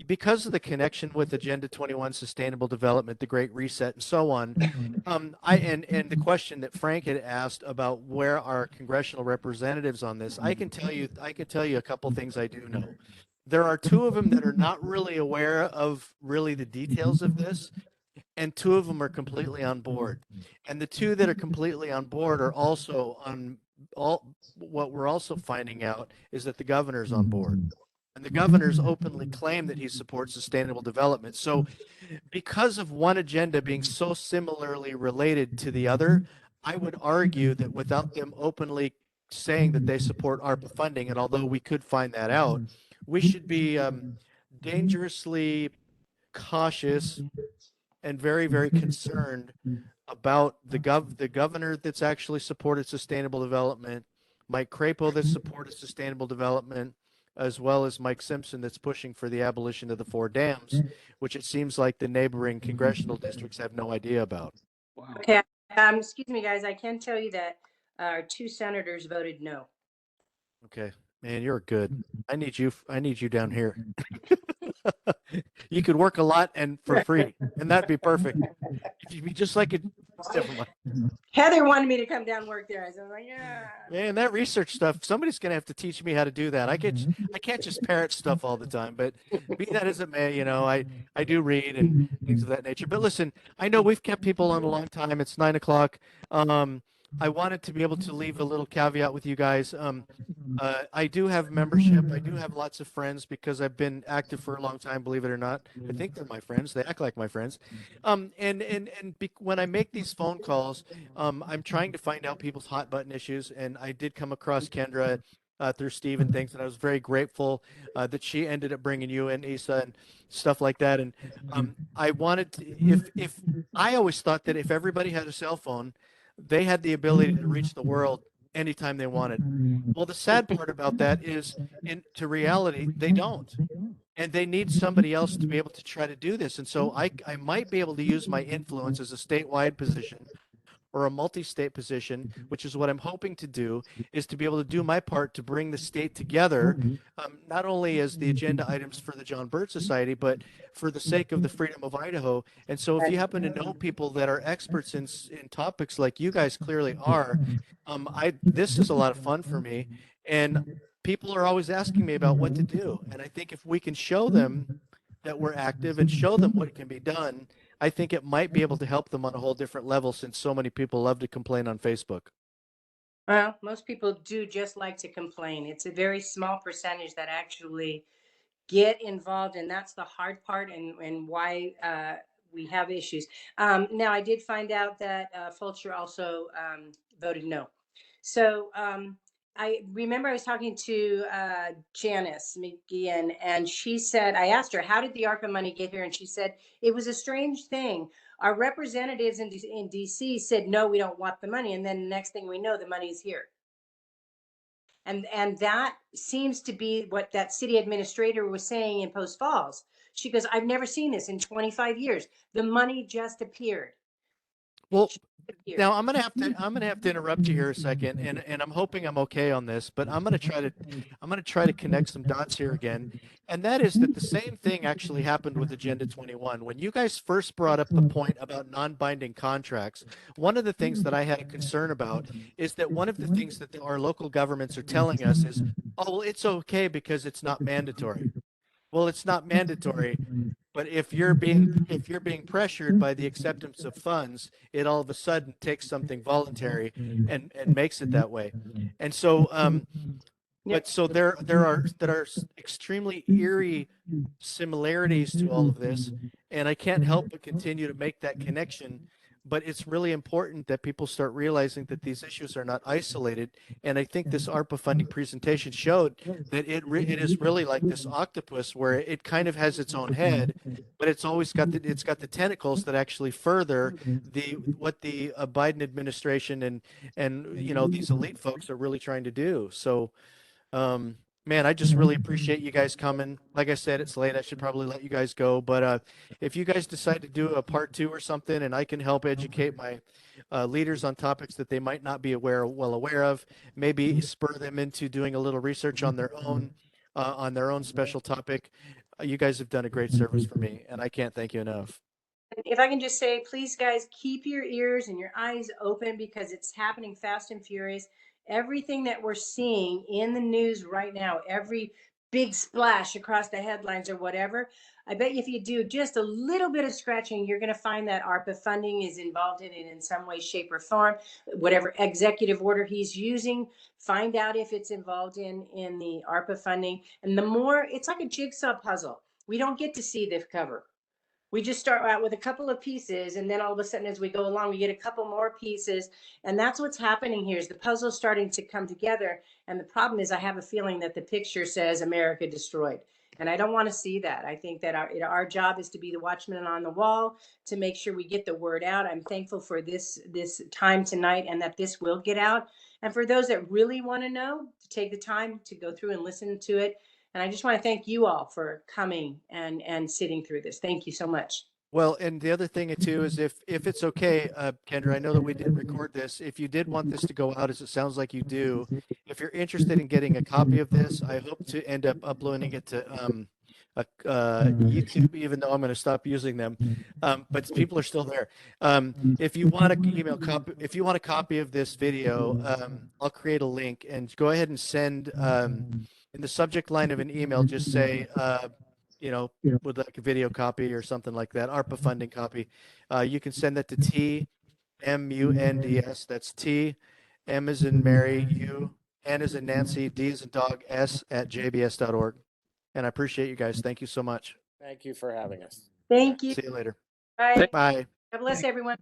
because of the connection with Agenda 21, Sustainable Development, the Great Reset, and so on, and the question that Frank had asked about where are congressional representatives on this, I can tell you a couple things I do know. There are 2 of them that are not really aware of really the details of this, and 2 of them are completely on board. And the 2 that are completely on board are also on what we're also finding out is that the governor's on board. And the governor's openly claimed that he supports sustainable development. So because of one agenda being so similarly related to the other, I would argue that without them openly saying that they support ARPA funding, and although we could find that out, we should be dangerously cautious and very, very concerned about the governor that's actually supported sustainable development, Mike Crapo that supported sustainable development, as well as Mike Simpson that's pushing for the abolition of the 4 dams, which it seems like the neighboring congressional districts have no idea about. Wow. Okay, excuse me, guys. I can tell you that our 2 senators voted no. Okay, man, you're good. I need you down here. You could work a lot and for free, and that'd be perfect. If you'd be just like it. Never mind. Heather wanted me to come down and work there. I was like, yeah. Man, that research stuff, somebody's gonna have to teach me how to do that. I can't just parrot stuff all the time, but be that as it may, I do read and things of that nature. But listen, I know we've kept people on a long time. It's 9 o'clock. I wanted to be able to leave a little caveat with you guys. I do have membership. I do have lots of friends because I've been active for a long time, believe it or not. I think they're my friends. They act like my friends. When I make these phone calls, I'm trying to find out people's hot button issues. And I did come across Kendra through Steve and things, and I was very grateful that she ended up bringing you in, Isa, and stuff like that. And I wanted to, if I always thought that if everybody had a cell phone, they had the ability to reach the world anytime they wanted. Well, the sad part about that is, to reality, they don't. And they need somebody else to be able to try to do this. And so I might be able to use my influence as a statewide position or a multi-state position, which is what I'm hoping to do, is to be able to do my part to bring the state together, not only as the agenda items for the John Birch Society, but for the sake of the freedom of Idaho. And so if you happen to know people that are experts in topics like you guys clearly are, this is a lot of fun for me. And people are always asking me about what to do. And I think if we can show them that we're active and show them what can be done, I think it might be able to help them on a whole different level, since so many people love to complain on Facebook. Well, most people do just like to complain. It's a very small percentage that actually get involved, and that's the hard part, and why we have issues. Now, I did find out that Fulcher also voted no. So I remember I was talking to Janice McGeehan, and she said, I asked her, how did the ARPA money get here? And she said, it was a strange thing. Our representatives in DC said, no, we don't want the money. And then the next thing we know, the money's here. And that seems to be what that city administrator was saying in Post Falls. She goes, I've never seen this in 25 years. The money just appeared. Well, now I'm gonna have to interrupt you here a second, and I'm hoping I'm okay on this, but I'm gonna try to connect some dots here again, and that is that the same thing actually happened with Agenda 21. When you guys first brought up the point about non-binding contracts, one of the things that I had a concern about is that one of the things that our local governments are telling us is, oh, well, it's okay because it's not mandatory. Well, it's not mandatory, But if you're being pressured by the acceptance of funds, it all of a sudden takes something voluntary and makes it that way. And so but so there are extremely eerie similarities to all of this, and I can't help but continue to make that connection. But it's really important that people start realizing that these issues are not isolated. And I think this ARPA funding presentation showed that it is really like this octopus where it kind of has its own head, but it's always got the tentacles that actually further what the Biden administration and these elite folks are really trying to do. So man, I just really appreciate you guys coming. Like I said, it's late. I should probably let you guys go. But if you guys decide to do a part 2 or something, and I can help educate my leaders on topics that they might not be well aware of, maybe spur them into doing a little research on their own special topic. You guys have done a great service for me, and I can't thank you enough. If I can just say, please, guys, keep your ears and your eyes open because it's happening fast and furious. Everything that we're seeing in the news right now, every big splash across the headlines or whatever, I bet you if you do just a little bit of scratching, you're going to find that ARPA funding is involved in it in some way, shape, or form. Whatever executive order he's using, find out if it's involved in the ARPA funding. And the more, it's like a jigsaw puzzle. We don't get to see the cover. We just start out with a couple of pieces, and then all of a sudden, as we go along, we get a couple more pieces. And that's what's happening here is the puzzle's starting to come together. And the problem is I have a feeling that the picture says America destroyed. And I don't want to see that. I think that our job is to be the watchman on the wall, to make sure we get the word out. I'm thankful for this time tonight and that this will get out. And for those that really want to know, to take the time to go through and listen to it. And I just want to thank you all for coming and sitting through this. Thank you so much. Well, and the other thing too is if it's okay, Kendra, I know that we did record this. If you did want this to go out, as it sounds like you do, if you're interested in getting a copy of this, I hope to end up uploading it to YouTube, even though I'm going to stop using them. But people are still there. If you want a copy of this video, I'll create a link and go ahead and send in the subject line of an email, just say with like a video copy or something like that, ARPA funding copy. You can send that to TMUNDS. That's T, M as in Mary, U, N as in Nancy, D as in dog, S at jbs.org. And I appreciate you guys. Thank you so much. Thank you for having us. Thank you. See you later. Bye. Bye. God bless everyone.